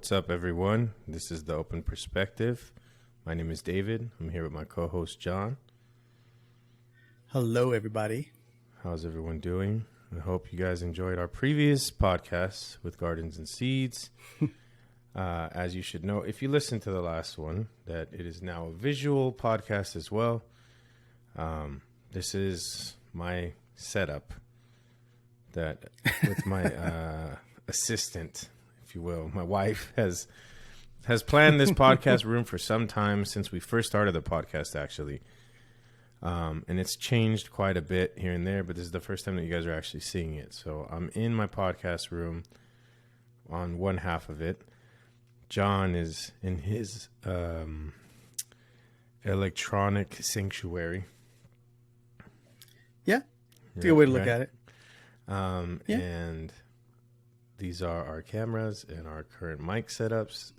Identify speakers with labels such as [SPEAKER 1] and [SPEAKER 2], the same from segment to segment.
[SPEAKER 1] What's up, everyone? This is The Open Perspective. My name is David. I'm here with my co-host, John.
[SPEAKER 2] Hello, everybody.
[SPEAKER 1] How's everyone doing? I hope you guys enjoyed our previous podcast with Gardens and Seeds. As you should know, if you listen to the last one, that it is now a visual podcast as well. This is my setup that with my assistant, if you will. My wife has planned this podcast room for some time, since we first started the podcast, actually. And it's changed quite a bit here and there, but this is the first time that you guys are actually seeing it. So I'm in my podcast room on one half of it. John is in his electronic sanctuary.
[SPEAKER 2] Yeah, it's a good way to look at it.
[SPEAKER 1] And these are our cameras and our current mic setups.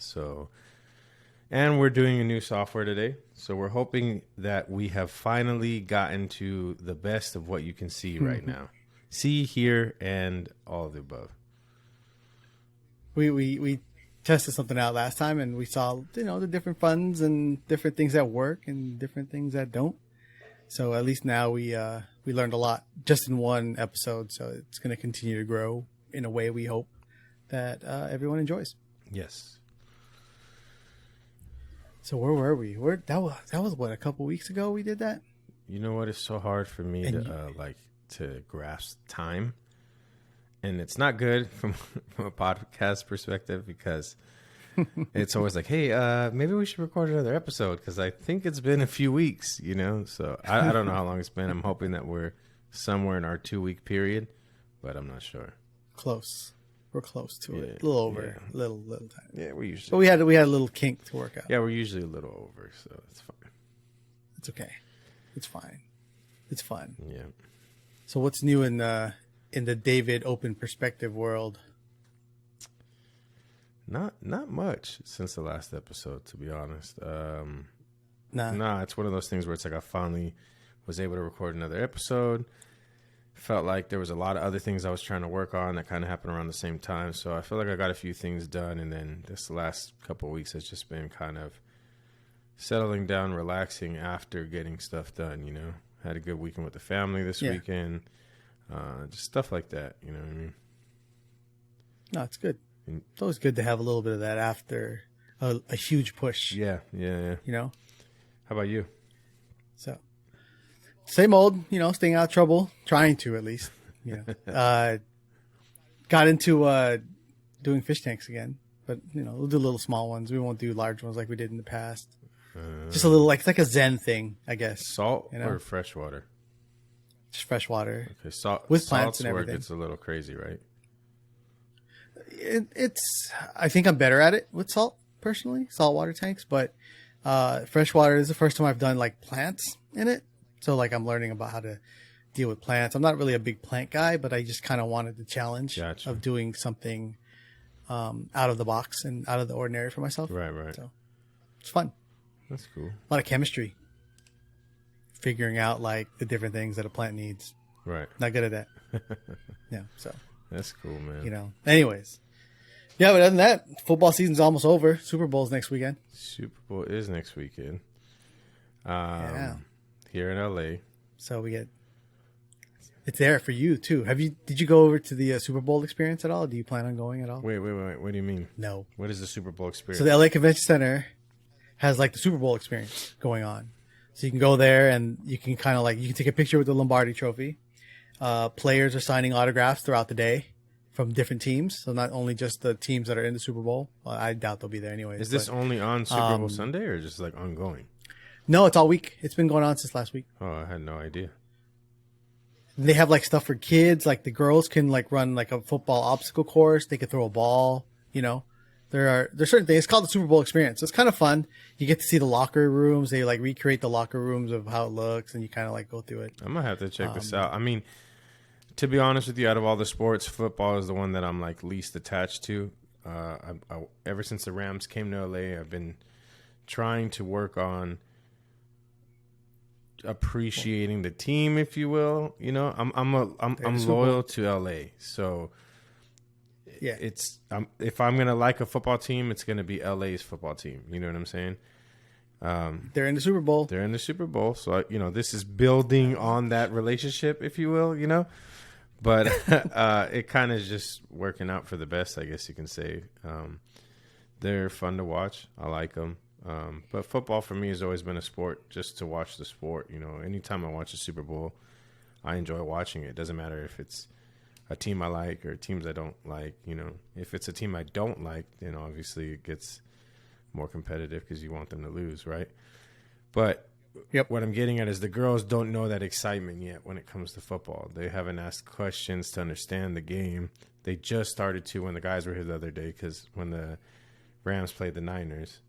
[SPEAKER 1] And we're doing a new software today. So we're hoping that we have finally gotten to the best of what you can see right now. See, hear, and all of the above.
[SPEAKER 2] We tested something out last time, and we saw, the different funds and different things that work and different things that don't. So at least now we learned a lot just in one episode. So it's going to continue to grow in a way we hope that everyone enjoys.
[SPEAKER 1] Yes.
[SPEAKER 2] So where were we? That was what, a couple weeks ago we did that?
[SPEAKER 1] You know what? It's so hard for me to grasp time. And it's not good from a podcast perspective, because it's always like, hey, maybe we should record another episode, because I think it's been a few weeks, So I don't know how long it's been. I'm hoping that we're somewhere in our 2-week period, but I'm not sure.
[SPEAKER 2] Close. We're close to it. A little over. Yeah. Little time.
[SPEAKER 1] Yeah, we're usually.
[SPEAKER 2] But we had a little kink to work out.
[SPEAKER 1] Yeah, we're usually a little over, so it's fine.
[SPEAKER 2] It's okay. It's fine. It's fun.
[SPEAKER 1] Yeah.
[SPEAKER 2] So what's new in the David Open Perspective world?
[SPEAKER 1] Not much since the last episode, to be honest.
[SPEAKER 2] Nah,
[SPEAKER 1] it's one of those things where it's like I finally was able to record another episode. Felt like there was a lot of other things I was trying to work on that kind of happened around the same time. So I feel like I got a few things done, and then this last couple of weeks has just been kind of settling down, relaxing after getting stuff done, Had a good weekend with the family this weekend. Just stuff like that, you know what I mean?
[SPEAKER 2] No, it's good. It's always good to have a little bit of that after a huge push.
[SPEAKER 1] Yeah.
[SPEAKER 2] How
[SPEAKER 1] about you?
[SPEAKER 2] So, same old, staying out of trouble, trying to at least. Got into doing fish tanks again, but we'll do little small ones. We won't do large ones like we did in the past. Just a little, it's like a Zen thing, I guess.
[SPEAKER 1] Salt or fresh water?
[SPEAKER 2] Just fresh water.
[SPEAKER 1] Okay, salt
[SPEAKER 2] with plants and everything.
[SPEAKER 1] Where it gets a little crazy, right?
[SPEAKER 2] It's. I think I'm better at it with salt personally, saltwater tanks. But fresh water is the first time I've done like plants in it. So I'm learning about how to deal with plants. I'm not really a big plant guy, but I just kind of wanted the challenge of doing something out of the box and out of the ordinary for myself.
[SPEAKER 1] Right.
[SPEAKER 2] So it's fun.
[SPEAKER 1] That's cool.
[SPEAKER 2] A lot of chemistry. Figuring out the different things that a plant needs.
[SPEAKER 1] Right.
[SPEAKER 2] Not good at that. Yeah. So
[SPEAKER 1] that's cool, man.
[SPEAKER 2] Anyways. Yeah, but other than that, football season's almost over. Super Bowl's next weekend.
[SPEAKER 1] Super Bowl is next weekend. Here in LA.
[SPEAKER 2] So it's there for you too. Did you go over to the Super Bowl experience at all? Do you plan on going at all?
[SPEAKER 1] Wait. What do you mean?
[SPEAKER 2] No.
[SPEAKER 1] What is the Super Bowl experience?
[SPEAKER 2] So the LA Convention Center has the Super Bowl experience going on. So you can go there and you can kind of you can take a picture with the Lombardi Trophy. Players are signing autographs throughout the day from different teams. So not only just the teams that are in the Super Bowl. Well, I doubt they'll be there anyways.
[SPEAKER 1] Is this only on Super Bowl Sunday or just ongoing?
[SPEAKER 2] No, it's all week. It's been going on since last week.
[SPEAKER 1] Oh, I had no idea.
[SPEAKER 2] They have stuff for kids. The girls can run a football obstacle course. They could throw a ball. There's certain things. It's called the Super Bowl experience. So it's kind of fun. You get to see the locker rooms. They recreate the locker rooms of how it looks, and you kind of go through it.
[SPEAKER 1] I'm gonna have to check this out. I mean, to be honest with you, out of all the sports, football is the one that I'm least attached to. Ever since the Rams came to LA, I've been trying to work on appreciating the team, if you will. I'm loyal to LA, so
[SPEAKER 2] Yeah.
[SPEAKER 1] it's if I'm gonna like a football team, it's gonna be LA's football team. You know what I'm saying?
[SPEAKER 2] They're in the Super Bowl.
[SPEAKER 1] They're in the Super Bowl, so this is building on that relationship, if you will. But it kind of just working out for the best, I guess you can say. They're fun to watch. I like them. But football for me has always been a sport just to watch the sport. Anytime I watch a Super Bowl, I enjoy watching it. It doesn't matter if it's a team I like or teams I don't like. If it's a team I don't like, then obviously it gets more competitive because you want them to lose, right? But what I'm getting at is the girls don't know that excitement yet when it comes to football. They haven't asked questions to understand the game. They just started to when the guys were here the other day, because when the Rams played the Niners,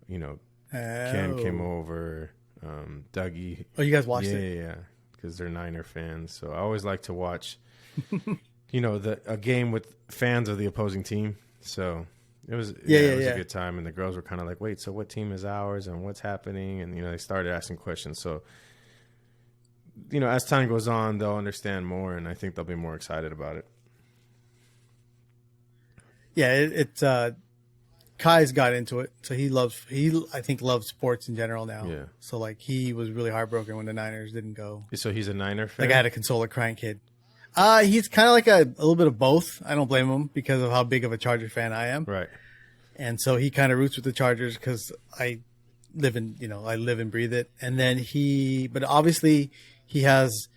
[SPEAKER 1] Ken came over, Dougie.
[SPEAKER 2] Oh, you guys watched it?
[SPEAKER 1] Yeah, because they're Niner fans. So I always like to watch, a game with fans of the opposing team. So it was a good time, and the girls were kind of like, wait, so what team is ours and what's happening? And, they started asking questions. So, as time goes on, they'll understand more, and I think they'll be more excited about it.
[SPEAKER 2] Yeah, it's Kai's got into it. So I think loves sports in general now.
[SPEAKER 1] Yeah.
[SPEAKER 2] So he was really heartbroken when the Niners didn't go.
[SPEAKER 1] So he's a Niner fan?
[SPEAKER 2] I had to console a crying kid. He's kind of like a little bit of both. I don't blame him because of how big of a Chargers fan I am.
[SPEAKER 1] Right.
[SPEAKER 2] And so he kind of roots with the Chargers because I live and breathe it. And then but obviously he has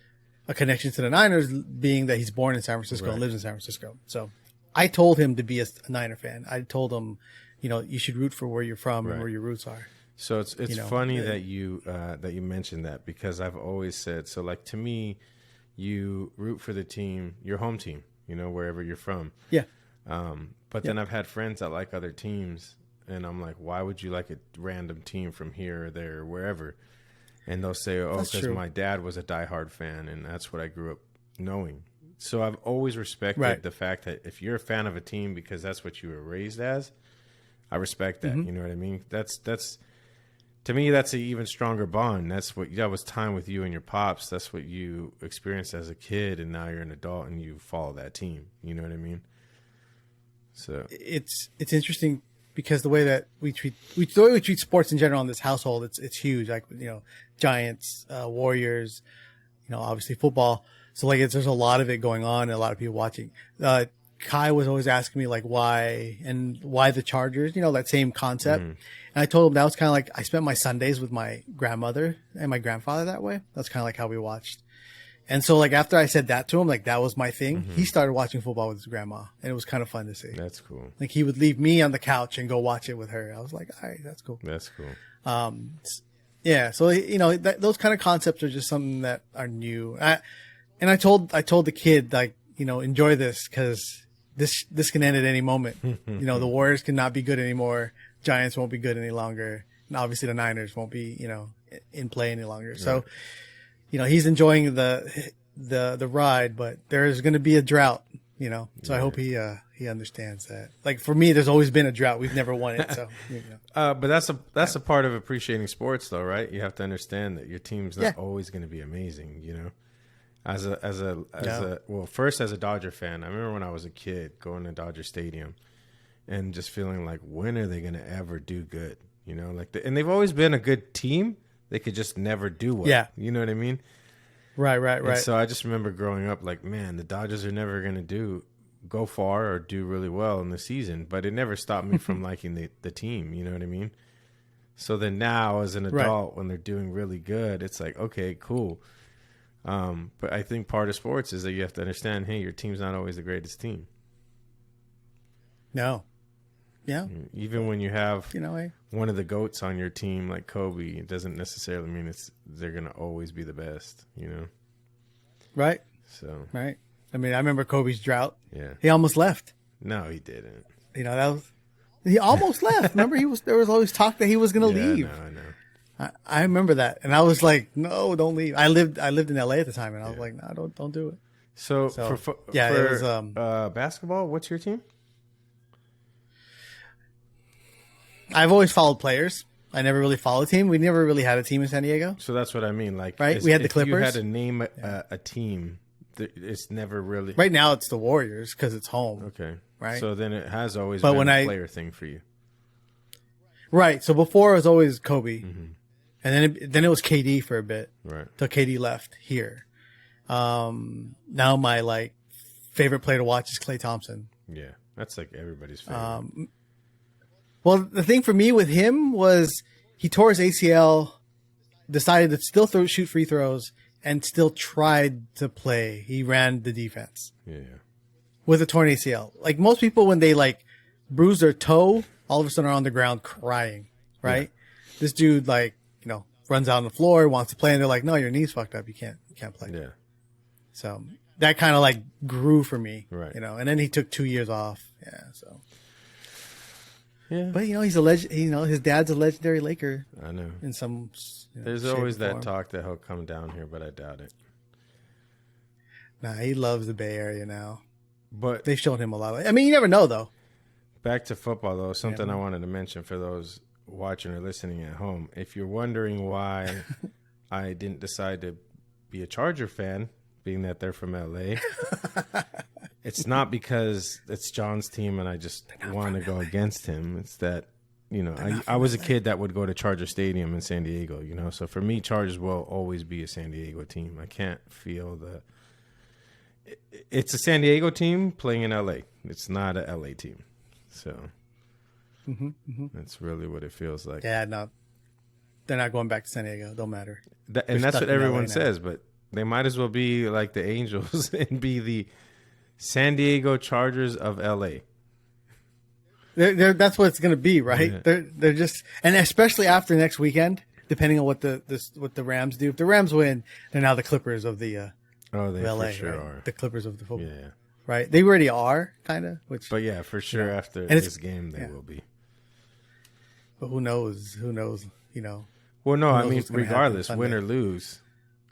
[SPEAKER 2] a connection to the Niners, being that he's born in San Francisco and lives in San Francisco. So I told him to be a Niner fan. I told him, you should root for where you're from and where your roots are.
[SPEAKER 1] So it's funny that you mentioned that, because I've always said, so to me, you root for the team, your home team, wherever you're from.
[SPEAKER 2] Yeah.
[SPEAKER 1] But then I've had friends that like other teams, and I'm like, why would you like a random team from here or there or wherever? And they'll say, oh, because my dad was a diehard fan, and that's what I grew up knowing. So I've always respected the fact that if you're a fan of a team because that's what you were raised as, I respect that. You know what I mean? That's to me, that's an even stronger bond. That was time with you and your pops. That's what you experienced as a kid, and now you're an adult and you follow that team. You know what I mean? So
[SPEAKER 2] it's interesting because the way that we treat sports in general in this household, it's huge. Giants, Warriors, obviously football. So there's a lot of it going on and a lot of people watching. Kai was always asking me why the Chargers, that same concept. And I told him that was kind of I spent my Sundays with my grandmother and my grandfather that way. That's kind of how we watched. And so after I said that to him, that was my thing. He started watching football with his grandma, and it was kind of fun to see.
[SPEAKER 1] That's cool.
[SPEAKER 2] He would leave me on the couch and go watch it with her. I was like, all right, that's cool.
[SPEAKER 1] That's cool.
[SPEAKER 2] Yeah. So, those kind of concepts are just something that are new. And I told the kid, enjoy this because this can end at any moment. The Warriors cannot be good anymore. Giants won't be good any longer. And obviously the Niners won't be, in play any longer. Right. So, he's enjoying the ride, but there's going to be a drought, so I hope he understands that. For me, there's always been a drought. We've never won it. So,
[SPEAKER 1] but that's a part of appreciating sports though, right? You have to understand that your team's not always going to be amazing, First as a Dodger fan, I remember when I was a kid going to Dodger Stadium and just feeling when are they going to ever do good? And they've always been a good team. They could just never do well.
[SPEAKER 2] Yeah.
[SPEAKER 1] You know what I mean?
[SPEAKER 2] Right.
[SPEAKER 1] And so I just remember growing up man, the Dodgers are never going to go far or do really well in the season, but it never stopped me from liking the team. You know what I mean? So then now as an adult, when they're doing really good, it's okay, cool. But I think part of sports is that you have to understand, hey, your team's not always the greatest team.
[SPEAKER 2] No. Yeah.
[SPEAKER 1] Even when you have one of the GOATs on your team like Kobe, it doesn't necessarily mean they're going to always be the best,
[SPEAKER 2] Right.
[SPEAKER 1] So.
[SPEAKER 2] Right. I remember Kobe's drought.
[SPEAKER 1] Yeah.
[SPEAKER 2] He almost left.
[SPEAKER 1] No, he didn't.
[SPEAKER 2] He almost left. Remember, there was always talk that he was going to leave.
[SPEAKER 1] I know.
[SPEAKER 2] I remember that, and I was like, "No, don't leave." I lived in LA at the time, and I was like, "No, don't do it."
[SPEAKER 1] So
[SPEAKER 2] it was
[SPEAKER 1] basketball. What's your team?
[SPEAKER 2] I've always followed players. I never really followed a team. We never really had a team in San Diego.
[SPEAKER 1] So that's what I mean.
[SPEAKER 2] Right? We had the Clippers.
[SPEAKER 1] You had to name a team it's never really
[SPEAKER 2] Right now, it's the Warriors because it's home.
[SPEAKER 1] okay.
[SPEAKER 2] Right.
[SPEAKER 1] So then it has always
[SPEAKER 2] But
[SPEAKER 1] been
[SPEAKER 2] when
[SPEAKER 1] a
[SPEAKER 2] I-
[SPEAKER 1] player thing for you.
[SPEAKER 2] Right. So before it was always Kobe,
[SPEAKER 1] Mm-hmm.
[SPEAKER 2] and then it was KD for a bit
[SPEAKER 1] Right.
[SPEAKER 2] till KD left here. Now my like favorite player to watch is Klay Thompson.
[SPEAKER 1] Yeah. That's like everybody's favorite.
[SPEAKER 2] Well, the thing for me with him was he tore his ACL, decided to still shoot free throws, and still tried to play. He ran the defense
[SPEAKER 1] yeah.
[SPEAKER 2] with a torn ACL. Like most people, when they like bruise their toe, all of a sudden are on the ground crying, right? This dude like, runs out on the floor, wants to play, and they're like, no, your knee's fucked up. You can't play.
[SPEAKER 1] Yeah.
[SPEAKER 2] So that kind of like grew for me,
[SPEAKER 1] Right.
[SPEAKER 2] and then he took 2 years off. Yeah. So,
[SPEAKER 1] Yeah.
[SPEAKER 2] but he's a legend, his dad's a legendary Laker
[SPEAKER 1] I know.
[SPEAKER 2] in some,
[SPEAKER 1] There's
[SPEAKER 2] shape
[SPEAKER 1] always
[SPEAKER 2] or
[SPEAKER 1] that
[SPEAKER 2] form.
[SPEAKER 1] talk that he'll come down here, but I doubt it.
[SPEAKER 2] Nah, he loves the Bay Area now.
[SPEAKER 1] But
[SPEAKER 2] They've shown him a lot. I mean, you never know though.
[SPEAKER 1] back to football, though, something I wanted to mention for those watching or listening at home. If you're wondering why I didn't decide to be a Charger fan, being that they're from LA, it's not because it's John's team and I just want to go against him. It's that, I was a kid that would go to Charger Stadium in San Diego, so for me, Chargers will always be a San Diego team. I can't feel it's a San Diego team playing in LA. It's not a LA team. So that's really what it feels like.
[SPEAKER 2] Yeah, no, they're not going back to San Diego. Don't matter.
[SPEAKER 1] And that's
[SPEAKER 2] stuck
[SPEAKER 1] what
[SPEAKER 2] in LA
[SPEAKER 1] everyone
[SPEAKER 2] now.
[SPEAKER 1] says, but they might as well be like the Angels and be the San Diego Chargers of LA.
[SPEAKER 2] That's what it's going to be, right?
[SPEAKER 1] Yeah.
[SPEAKER 2] They're just, and especially after next weekend, depending on what the Rams do. If the Rams win, they're now the Clippers of the
[SPEAKER 1] Oh, they
[SPEAKER 2] LA,
[SPEAKER 1] for sure
[SPEAKER 2] right?
[SPEAKER 1] are.
[SPEAKER 2] The Clippers of the football,
[SPEAKER 1] Yeah.
[SPEAKER 2] right? They already are, kind of.
[SPEAKER 1] But yeah, for sure after
[SPEAKER 2] it's-
[SPEAKER 1] this game they
[SPEAKER 2] yeah.
[SPEAKER 1] will be.
[SPEAKER 2] But who knows? Who knows?
[SPEAKER 1] Well, no,
[SPEAKER 2] Who
[SPEAKER 1] I
[SPEAKER 2] knows
[SPEAKER 1] mean,
[SPEAKER 2] what's gonna happen
[SPEAKER 1] regardless,
[SPEAKER 2] Sunday.
[SPEAKER 1] win or lose.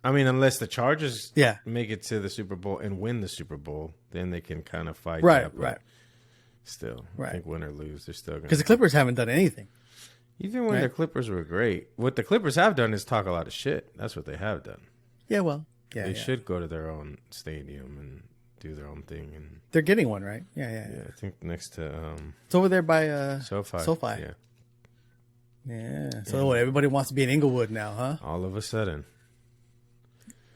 [SPEAKER 1] I mean, unless the Chargers
[SPEAKER 2] Yeah.
[SPEAKER 1] make it to the Super Bowl and win the Super Bowl, then they can kind of fight.
[SPEAKER 2] Right,
[SPEAKER 1] that, but
[SPEAKER 2] right.
[SPEAKER 1] Still, I
[SPEAKER 2] Right.
[SPEAKER 1] think win or lose, they're still going
[SPEAKER 2] Because the Clippers haven't done anything.
[SPEAKER 1] Even when
[SPEAKER 2] right.
[SPEAKER 1] the Clippers were great, what the Clippers have done is talk a lot of shit. That's what they have done.
[SPEAKER 2] Yeah, well, yeah,
[SPEAKER 1] They
[SPEAKER 2] yeah.
[SPEAKER 1] should go to their own stadium and do their own thing. And
[SPEAKER 2] They're getting one, right? Yeah.
[SPEAKER 1] yeah, I think next to
[SPEAKER 2] It's over there by
[SPEAKER 1] SoFi.
[SPEAKER 2] SoFi.
[SPEAKER 1] Yeah.
[SPEAKER 2] Yeah. So what? Everybody wants to be in Inglewood now, huh?
[SPEAKER 1] All of a sudden,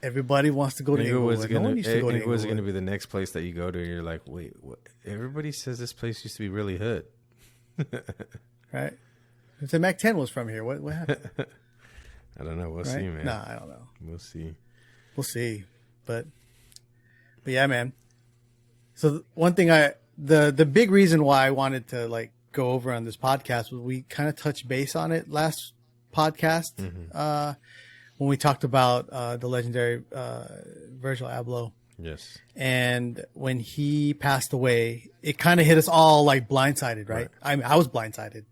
[SPEAKER 2] Everybody wants to go to
[SPEAKER 1] Inglewood's
[SPEAKER 2] Inglewood. No one used to go to
[SPEAKER 1] Inglewood's going to
[SPEAKER 2] Inglewood.
[SPEAKER 1] be the next place that you go to. And you're like, wait, what? Everybody says this place used to be really hood.
[SPEAKER 2] Right? If the Mac 10 was from here, what happened?
[SPEAKER 1] I don't know. We'll
[SPEAKER 2] Right?
[SPEAKER 1] see, man.
[SPEAKER 2] Nah, I don't know.
[SPEAKER 1] We'll see.
[SPEAKER 2] We'll see. But yeah, man. So one thing the big reason why I wanted to like go over on this podcast was we kind of touched base on it last podcast when we talked about the legendary Virgil Abloh.
[SPEAKER 1] Yes.
[SPEAKER 2] And when he passed away, it kind of hit us all like blindsided, right? I mean, I was blindsided.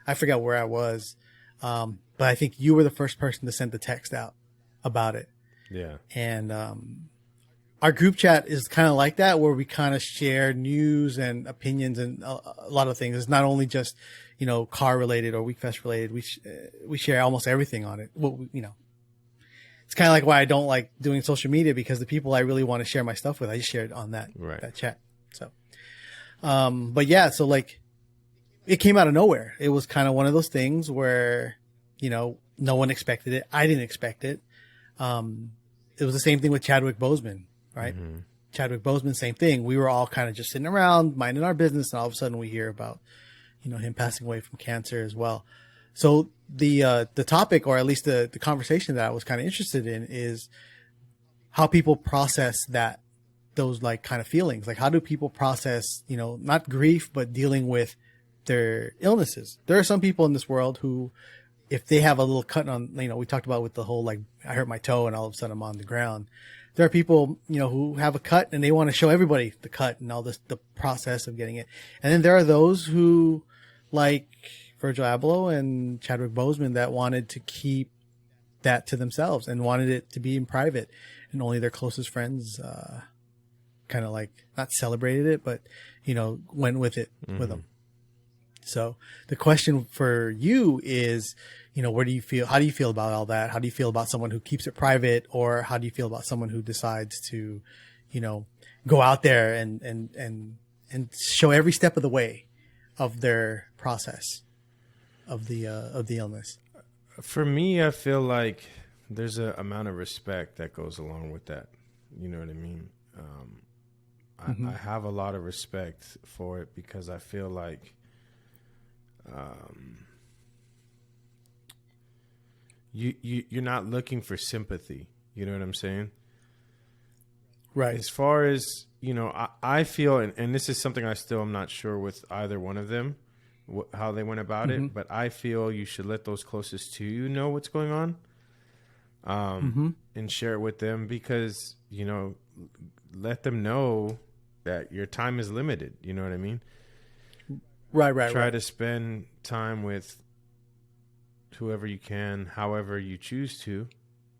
[SPEAKER 2] I forgot where I was. But I think you were the first person to send the text out about it.
[SPEAKER 1] Yeah.
[SPEAKER 2] And our group chat is kind of like that, where we kind of share news and opinions and a lot of things. It's not only just, car related or Weekfest related. We share almost everything on it. Well, it's kind of like why I don't like doing social media, because the people I really want to share my stuff with, I just share it on that chat. So, but yeah, so like it came out of nowhere. It was kind of one of those things where, no one expected it. I didn't expect it. It was the same thing with Chadwick Boseman, right?
[SPEAKER 1] Mm-hmm.
[SPEAKER 2] Chadwick Boseman, same thing. We were all kind of just sitting around minding our business, and all of a sudden we hear about, him passing away from cancer as well. So the topic, or at least the conversation that I was kind of interested in, is how people process those like kind of feelings. Like, how do people process, not grief, but dealing with their illnesses? There are some people in this world who, if they have a little cut on, we talked about with the whole, like, I hurt my toe and all of a sudden I'm on the ground. There are people, who have a cut and they want to show everybody the cut and all this, the process of getting it. And then there are those who, like Virgil Abloh and Chadwick Boseman, that wanted to keep that to themselves and wanted it to be in private, and only their closest friends, kind of like not celebrated it, but, went with it with them. So the question for you is, how do you feel about all that? How do you feel about someone who keeps it private, or how do you feel about someone who decides to, go out there and show every step of the way of their process of the illness.
[SPEAKER 1] For me, I feel like there's an amount of respect that goes along with that. You know what I mean? I have a lot of respect for it because I feel like you're not looking for sympathy. You know what I'm saying?
[SPEAKER 2] Right.
[SPEAKER 1] As far as, I feel, and this is something I still am not sure with either one of them, how they went about it, but I feel you should let those closest to you know what's going on, and share it with them because, let them know that your time is limited. You know what I mean?
[SPEAKER 2] Right.
[SPEAKER 1] Try to spend time with whoever you can, however you choose to.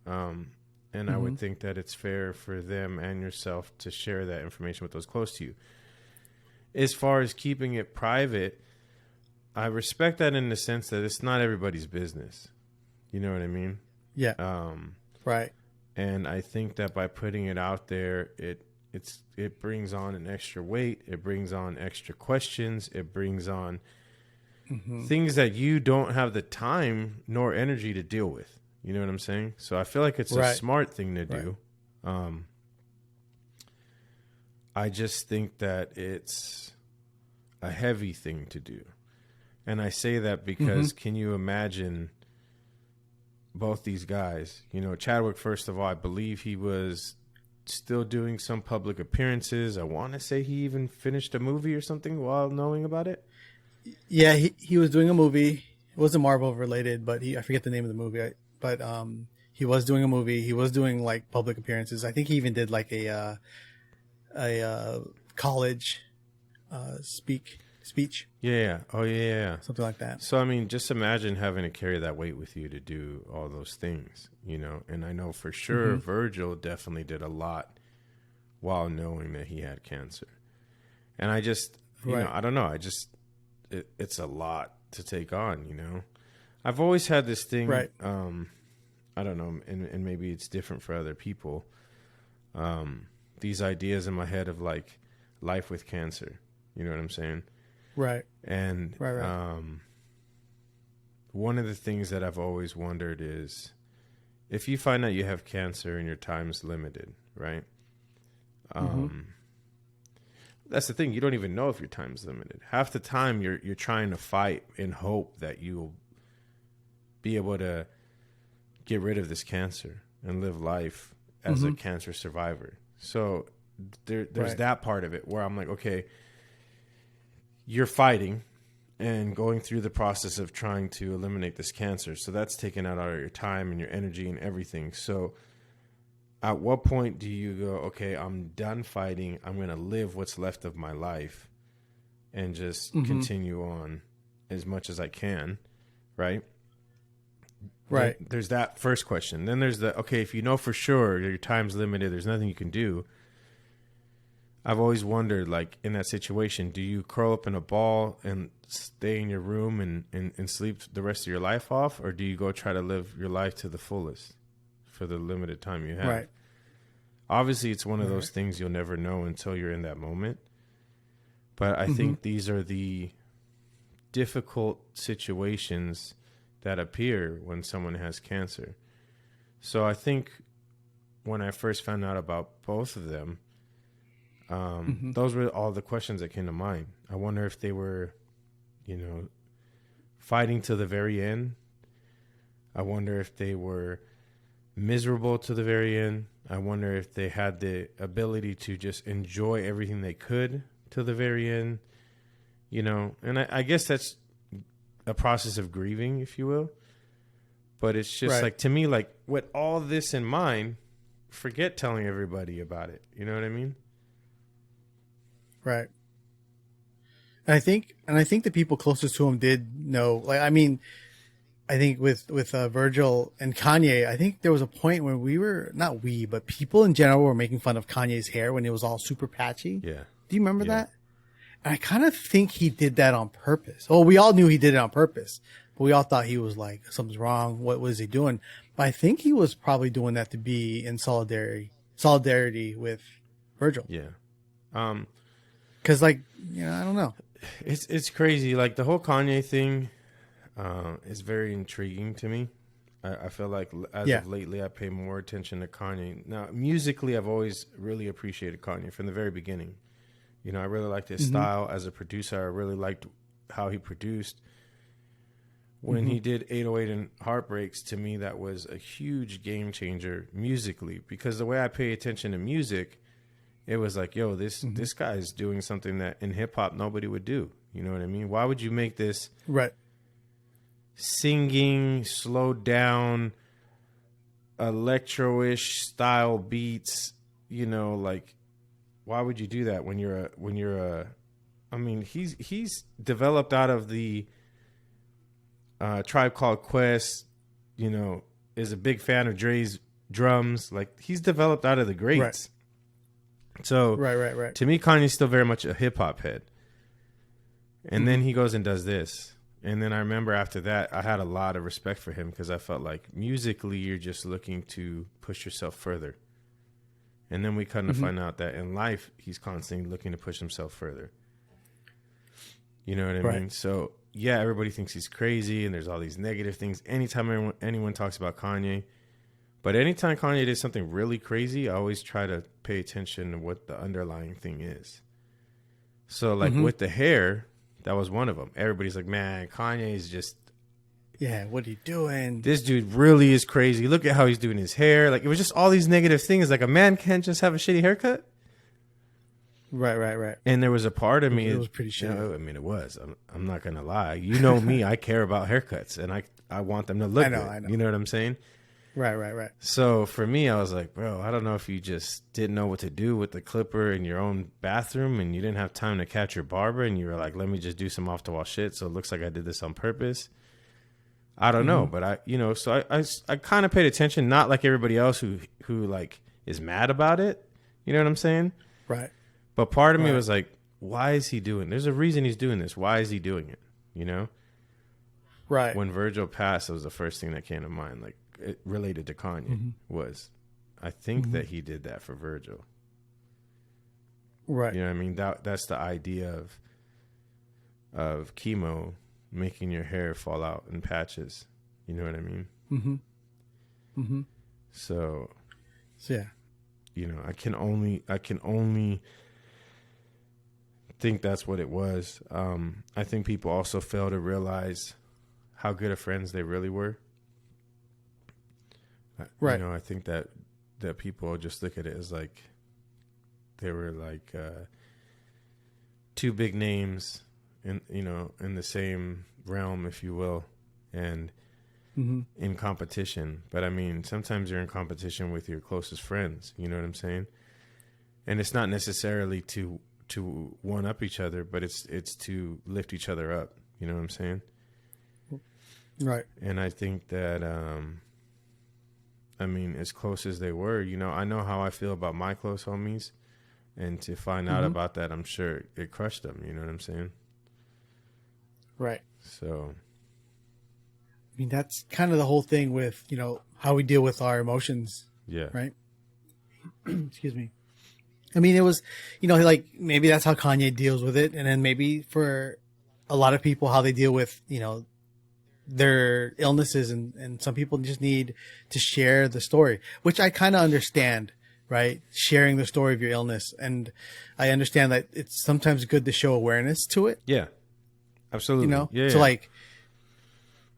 [SPEAKER 1] And I would think that it's fair for them and yourself to share that information with those close to you. As far as keeping it private, I respect that in the sense that it's not everybody's business. You know what I mean?
[SPEAKER 2] Yeah. Right.
[SPEAKER 1] And I think that by putting it out there, it brings on an extra weight. It brings on extra questions. It brings on things that you don't have the time nor energy to deal with. You know what I'm saying? So I feel like it's a smart thing to do. I just think that it's a heavy thing to do. And I say that because can you imagine both these guys? Chadwick, first of all, I believe he was still doing some public appearances. I want to say he even finished a movie or something while knowing about it.
[SPEAKER 2] Yeah, he was doing a movie. It wasn't Marvel related, but I forget the name of the movie. But he was doing a movie. He was doing like public appearances. I think he even did like a college speech.
[SPEAKER 1] Yeah. Oh yeah.
[SPEAKER 2] Something like that.
[SPEAKER 1] So I mean, just imagine having to carry that weight with you to do all those things, And I know for sure Virgil definitely did a lot while knowing that he had cancer. And I just, I don't know. It's a lot to take on, I've always had this thing,
[SPEAKER 2] right.
[SPEAKER 1] I don't know, and maybe it's different for other people. These ideas in my head of like life with cancer, you know what I'm saying?
[SPEAKER 2] Right.
[SPEAKER 1] And
[SPEAKER 2] right.
[SPEAKER 1] One of the things that I've always wondered is if you find out you have cancer and your time's limited, right? That's the thing. You don't even know if your time's limited. Half the time you're trying to fight in hope that you'll be able to get rid of this cancer and live life as a cancer survivor. So there's that part of it where I'm like, okay, you're fighting and going through the process of trying to eliminate this cancer. So that's taking out all your time and your energy and everything. So at what point do you go, okay, I'm done fighting. I'm going to live what's left of my life and just continue on as much as I can. Right.
[SPEAKER 2] Right.
[SPEAKER 1] There's that first question. Then there's okay, if you know for sure your time's limited, there's nothing you can do. I've always wondered, like, in that situation, do you curl up in a ball and stay in your room and sleep the rest of your life off? Or do you go try to live your life to the fullest for the limited time you have?
[SPEAKER 2] Right.
[SPEAKER 1] Obviously, it's one of those things you'll never know until you're in that moment. But I think these are the difficult situations that appear when someone has cancer. So I think when I first found out about both of them, those were all the questions that came to mind. I wonder if they were, fighting to the very end. I wonder if they were miserable to the very end. I wonder if they had the ability to just enjoy everything they could to the very end, and I guess that's a process of grieving, if you will. But it's just like, to me, like, with all this in mind, forget telling everybody about it. You know what I mean?
[SPEAKER 2] Right. And I think the people closest to him did know. Like, I mean, I think with Virgil and Kanye, I think there was a point where but people in general were making fun of Kanye's hair when it was all super patchy.
[SPEAKER 1] Yeah.
[SPEAKER 2] Do you remember that? And I kind of think he did that on purpose. Well, we all knew he did it on purpose, but we all thought he was like, something's wrong. What was he doing? But I think he was probably doing that to be in solidarity with Virgil.
[SPEAKER 1] Yeah.
[SPEAKER 2] Because like, I don't know.
[SPEAKER 1] It's crazy. Like the whole Kanye thing is very intriguing to me. I feel like as of lately, I pay more attention to Kanye. Now, musically, I've always really appreciated Kanye from the very beginning. You know, I really liked his style as a producer. I really liked how he produced. When he did 808 and Heartbreaks, to me, that was a huge game changer musically. Because the way I pay attention to music, it was like, yo, this guy's doing something that in hip hop nobody would do. You know what I mean? Why would you make this singing, slowed down, electro-ish style beats? You know, like, why would you do that when you're a? I mean, he's developed out of the Tribe Called Quest. You know, is a big fan of Dre's drums. Like, he's developed out of the greats.
[SPEAKER 2] Right.
[SPEAKER 1] So
[SPEAKER 2] right.
[SPEAKER 1] To me, Kanye's still very much a hip hop head. And then he goes and does this. And then I remember after that, I had a lot of respect for him because I felt like musically, you're just looking to push yourself further. And then we kind of find out that in life, he's constantly looking to push himself further. You know what I mean? So, yeah, everybody thinks he's crazy and there's all these negative things. Anytime anyone talks about Kanye, but anytime Kanye did something really crazy, I always try to pay attention to what the underlying thing is. So, like with the hair, that was one of them. Everybody's like, man, Kanye's just...
[SPEAKER 2] Yeah, what are you doing?
[SPEAKER 1] This dude really is crazy. Look at how he's doing his hair. Like, it was just all these negative things. Like, a man can't just have a shitty haircut.
[SPEAKER 2] Right.
[SPEAKER 1] And there was a part of me...
[SPEAKER 2] It was pretty shitty.
[SPEAKER 1] You know, I mean, it was. I'm not going to lie. You know me. I care about haircuts, and I want them to look good. I know. You know what I'm saying?
[SPEAKER 2] Right.
[SPEAKER 1] So for me, I was like, bro, I don't know if you just didn't know what to do with the clipper in your own bathroom and you didn't have time to catch your barber and you were like, let me just do some off the wall shit. So it looks like I did this on purpose. I don't know. But I kind of paid attention, not like everybody else who like is mad about it. You know what I'm saying?
[SPEAKER 2] Right.
[SPEAKER 1] But part of me was like, why is he doing? There's a reason he's doing this. Why is he doing it? You know?
[SPEAKER 2] Right.
[SPEAKER 1] When Virgil passed, it was the first thing that came to mind. Like, it related to Kanye was, I think that he did that for Virgil.
[SPEAKER 2] Right.
[SPEAKER 1] You know what I mean? That's the idea of chemo making your hair fall out in patches. You know what I mean? So
[SPEAKER 2] yeah.
[SPEAKER 1] You know, I can only think that's what it was. I think people also fail to realize how good of friends they really were.
[SPEAKER 2] Right.
[SPEAKER 1] You know, I think that people just look at it as like they were like two big names in the same realm, if you will, and in competition. But I mean, sometimes you're in competition with your closest friends. You know what I'm saying? And it's not necessarily to one up each other, but it's to lift each other up. You know what I'm saying?
[SPEAKER 2] Right.
[SPEAKER 1] And I think that I mean, as close as they were, you know, I know how I feel about my close homies, and to find out about that, I'm sure it crushed them. You know what I'm saying?
[SPEAKER 2] Right.
[SPEAKER 1] So,
[SPEAKER 2] I mean, that's kind of the whole thing with, you know, how we deal with our emotions.
[SPEAKER 1] Yeah.
[SPEAKER 2] Right. Excuse me. I mean, it was, you know, like maybe that's how Kanye deals with it. And then maybe for a lot of people, how they deal with, you know, their illnesses, and some people just need to share the story, which I kind of understand, right? Sharing the story of your illness. And I understand that it's sometimes good to show awareness to it.
[SPEAKER 1] Yeah, absolutely.
[SPEAKER 2] You know, like,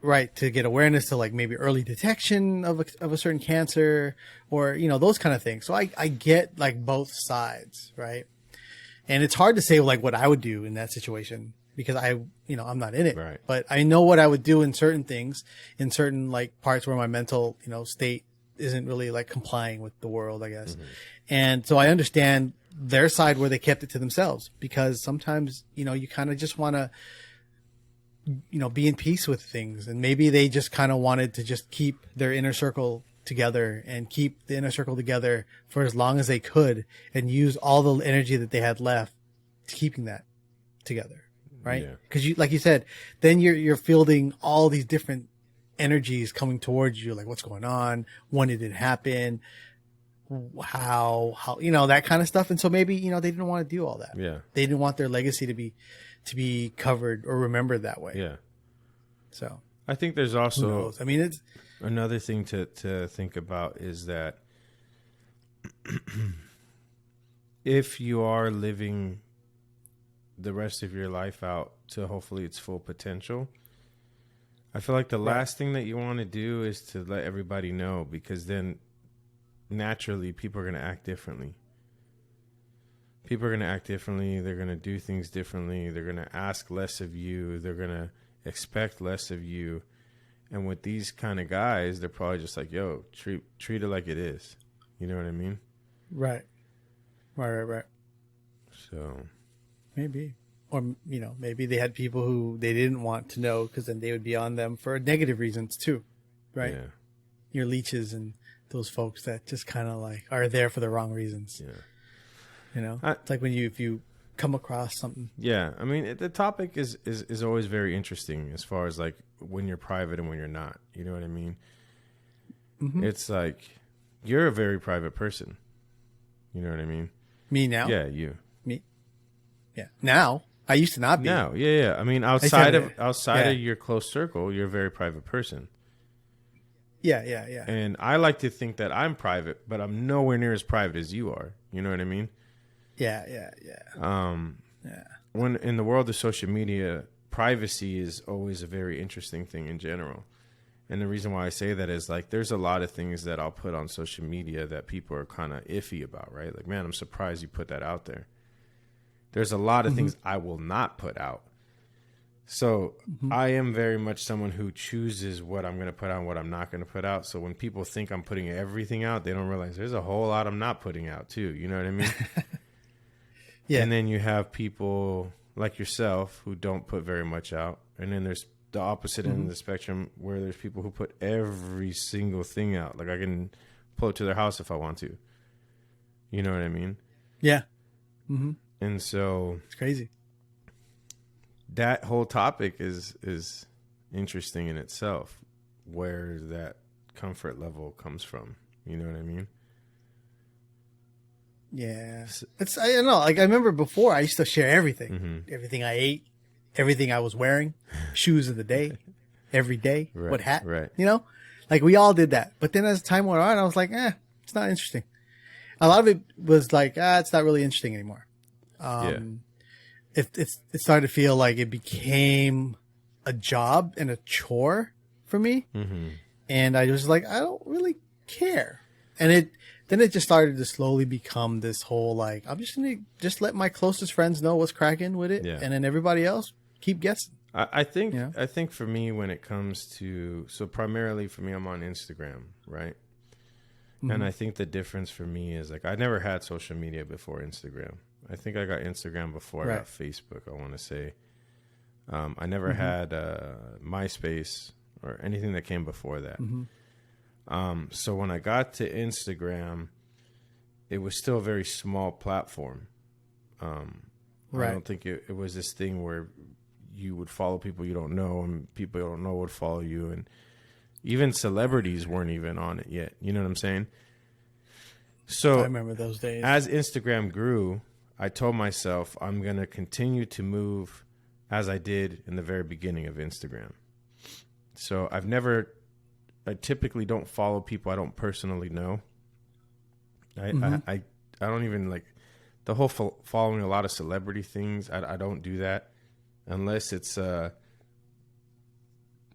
[SPEAKER 2] right. To get awareness to like maybe early detection of a certain cancer, or, you know, those kind of things. So I get like both sides. Right. And it's hard to say like what I would do in that situation, because I'm not in it,
[SPEAKER 1] right.
[SPEAKER 2] But I know what I would do in certain things, in certain like parts where my mental, you know, state isn't really like complying with the world, I guess. And so I understand their side where they kept it to themselves, because sometimes, you know, you kind of just want to, you know, be in peace with things. And maybe they just kind of wanted to just keep their inner circle together and keep the inner circle together for as long as they could, and use all the energy that they had left to keeping that together. Right. Because you, like you said, then you're fielding all these different energies coming towards you. Like, what's going on? When did it happen? how that kind of stuff. And so maybe they didn't want to do all that.
[SPEAKER 1] Yeah.
[SPEAKER 2] They didn't want their legacy to be covered or remembered that way.
[SPEAKER 1] Yeah.
[SPEAKER 2] So
[SPEAKER 1] I think there's
[SPEAKER 2] who
[SPEAKER 1] also
[SPEAKER 2] knows? I mean, it's
[SPEAKER 1] another thing to think about is that if you are living the rest of your life out to hopefully its full potential, I feel like the last thing that you want to do is to let everybody know, because then naturally people are going to act differently. People are going to act differently. They're going to do things differently. They're going to ask less of you. They're going to expect less of you. And with these kind of guys, they're probably just like, yo, treat it like it is. You know what I mean?
[SPEAKER 2] right.
[SPEAKER 1] So
[SPEAKER 2] Maybe. Or, maybe they had people who they didn't want to know, because then they would be on them for negative reasons too, right?
[SPEAKER 1] yeah.
[SPEAKER 2] Your leeches and those folks that just kind of like are there for the wrong reasons.
[SPEAKER 1] Yeah.
[SPEAKER 2] It's like if you come across something.
[SPEAKER 1] Yeah. I mean, the topic is always very interesting as far as like when you're private and when you're not. You know what I mean?
[SPEAKER 2] Mm-hmm.
[SPEAKER 1] It's like you're a very private person. You know what I mean?
[SPEAKER 2] Me now?
[SPEAKER 1] Yeah, you.
[SPEAKER 2] Me? Yeah. Now? I used to not be.
[SPEAKER 1] No, yeah. I mean, outside
[SPEAKER 2] Yeah.
[SPEAKER 1] of your close circle, you're a very private person.
[SPEAKER 2] Yeah.
[SPEAKER 1] And I like to think that I'm private, but I'm nowhere near as private as you are. You know what I mean?
[SPEAKER 2] Yeah.
[SPEAKER 1] When in the world of social media, privacy is always a very interesting thing in general. And the reason why I say that is like there's a lot of things that I'll put on social media that people are kind of iffy about, right? Like, man, I'm surprised you put that out there. There's a lot of things I will not put out. So I am very much someone who chooses what I'm going to put out and what I'm not going to put out. So when people think I'm putting everything out, they don't realize there's a whole lot I'm not putting out too. You know what I mean?
[SPEAKER 2] Yeah.
[SPEAKER 1] And then you have people like yourself who don't put very much out. And then there's the opposite end of the spectrum where there's people who put every single thing out. Like I can pull it to their house if I want to. You know what I mean?
[SPEAKER 2] Yeah. Mm-hmm.
[SPEAKER 1] And so
[SPEAKER 2] It's crazy.
[SPEAKER 1] that whole topic is interesting in itself, where that comfort level comes from. You know what I mean?
[SPEAKER 2] Yeah. I don't know. Like I remember before I used to share everything.
[SPEAKER 1] Mm-hmm.
[SPEAKER 2] Everything I ate, everything I was wearing, shoes of the day, every day,
[SPEAKER 1] Right,
[SPEAKER 2] what hat,
[SPEAKER 1] right.
[SPEAKER 2] Like we all did that. But then as time went on, I was like, it's not interesting. A lot of it was like, it's not really interesting anymore. It started to feel like it became a job and a chore for me.
[SPEAKER 1] Mm-hmm.
[SPEAKER 2] And I was like, I don't really care. And then it just started to slowly become this whole, like, I'm just going to just let my closest friends know what's cracking with it.
[SPEAKER 1] Yeah.
[SPEAKER 2] And then everybody else keep guessing.
[SPEAKER 1] I think
[SPEAKER 2] Yeah.
[SPEAKER 1] I think for me when it comes to, so primarily for me, I'm on Instagram, right? And I think the difference for me is like I never had social media before Instagram. I think I got Instagram before I got Facebook, I want to say. I never had MySpace or anything that came before that. So when I got to Instagram, it was still a very small platform. I don't think it was this thing where you would follow people you don't know and people you don't know would follow you. And even celebrities weren't even on it yet. You know what I'm saying? So
[SPEAKER 2] I remember those days.
[SPEAKER 1] as Instagram grew, I told myself I'm going to continue to move as I did in the very beginning of Instagram. So I typically don't follow people I don't personally know. I don't even like the whole following a lot of celebrity things. I don't do that unless it's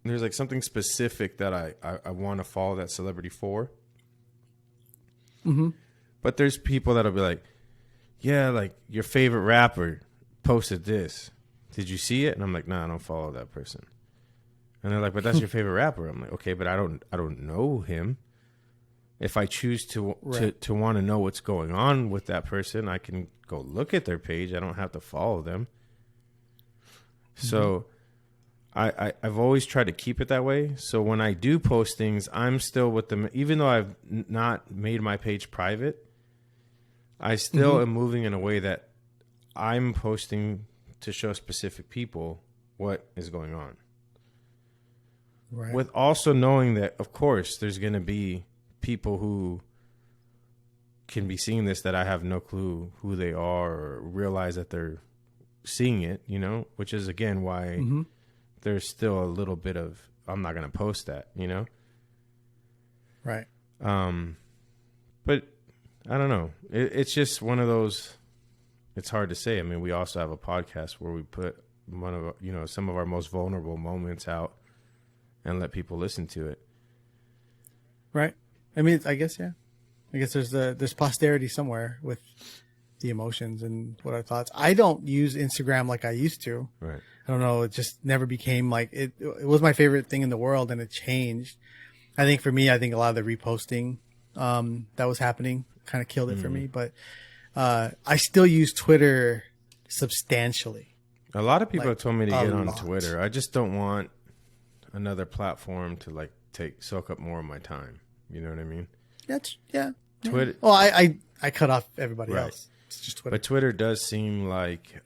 [SPEAKER 1] there's like something specific that I want to follow that celebrity for. But there's people that'll be like, yeah, like your favorite rapper posted this. Did you see it? And I'm like, nah, I don't follow that person. And they're like, but that's your favorite rapper. I'm like, okay, but I don't know him. If I choose to want to know what's going on with that person, I can go look at their page. I don't have to follow them. So I've always tried to keep it that way. So when I do post things, I'm still with them. Even though I've not made my page private, I still am moving in a way that I'm posting to show specific people what is going on.
[SPEAKER 2] Right.
[SPEAKER 1] With also knowing that, of course, there's going to be people who can be seeing this that I have no clue who they are or realize that they're seeing it, you know, which is again why there's still a little bit of, I'm not going to post that, you know?
[SPEAKER 2] Right.
[SPEAKER 1] But I don't know. It's just one of those, it's hard to say. I mean, we also have a podcast where we put one of, you know, some of our most vulnerable moments out and let people listen to it.
[SPEAKER 2] Right. I mean, I guess, yeah. I guess there's posterity somewhere with the emotions and what our thoughts. I don't use Instagram like I used to.
[SPEAKER 1] Right.
[SPEAKER 2] I don't know. It just never became like it. It was my favorite thing in the world, and it changed. I think for me, I think a lot of the reposting that was happening kind of killed it for me. But I still use Twitter substantially.
[SPEAKER 1] A lot of people
[SPEAKER 2] Like,
[SPEAKER 1] have told me to get on
[SPEAKER 2] lot.
[SPEAKER 1] Twitter. I just don't want another platform to like soak up more of my time. You know what I mean?
[SPEAKER 2] That's yeah.
[SPEAKER 1] Twitter.
[SPEAKER 2] Well, I cut off everybody
[SPEAKER 1] Right.
[SPEAKER 2] else. It's just Twitter.
[SPEAKER 1] But Twitter does seem like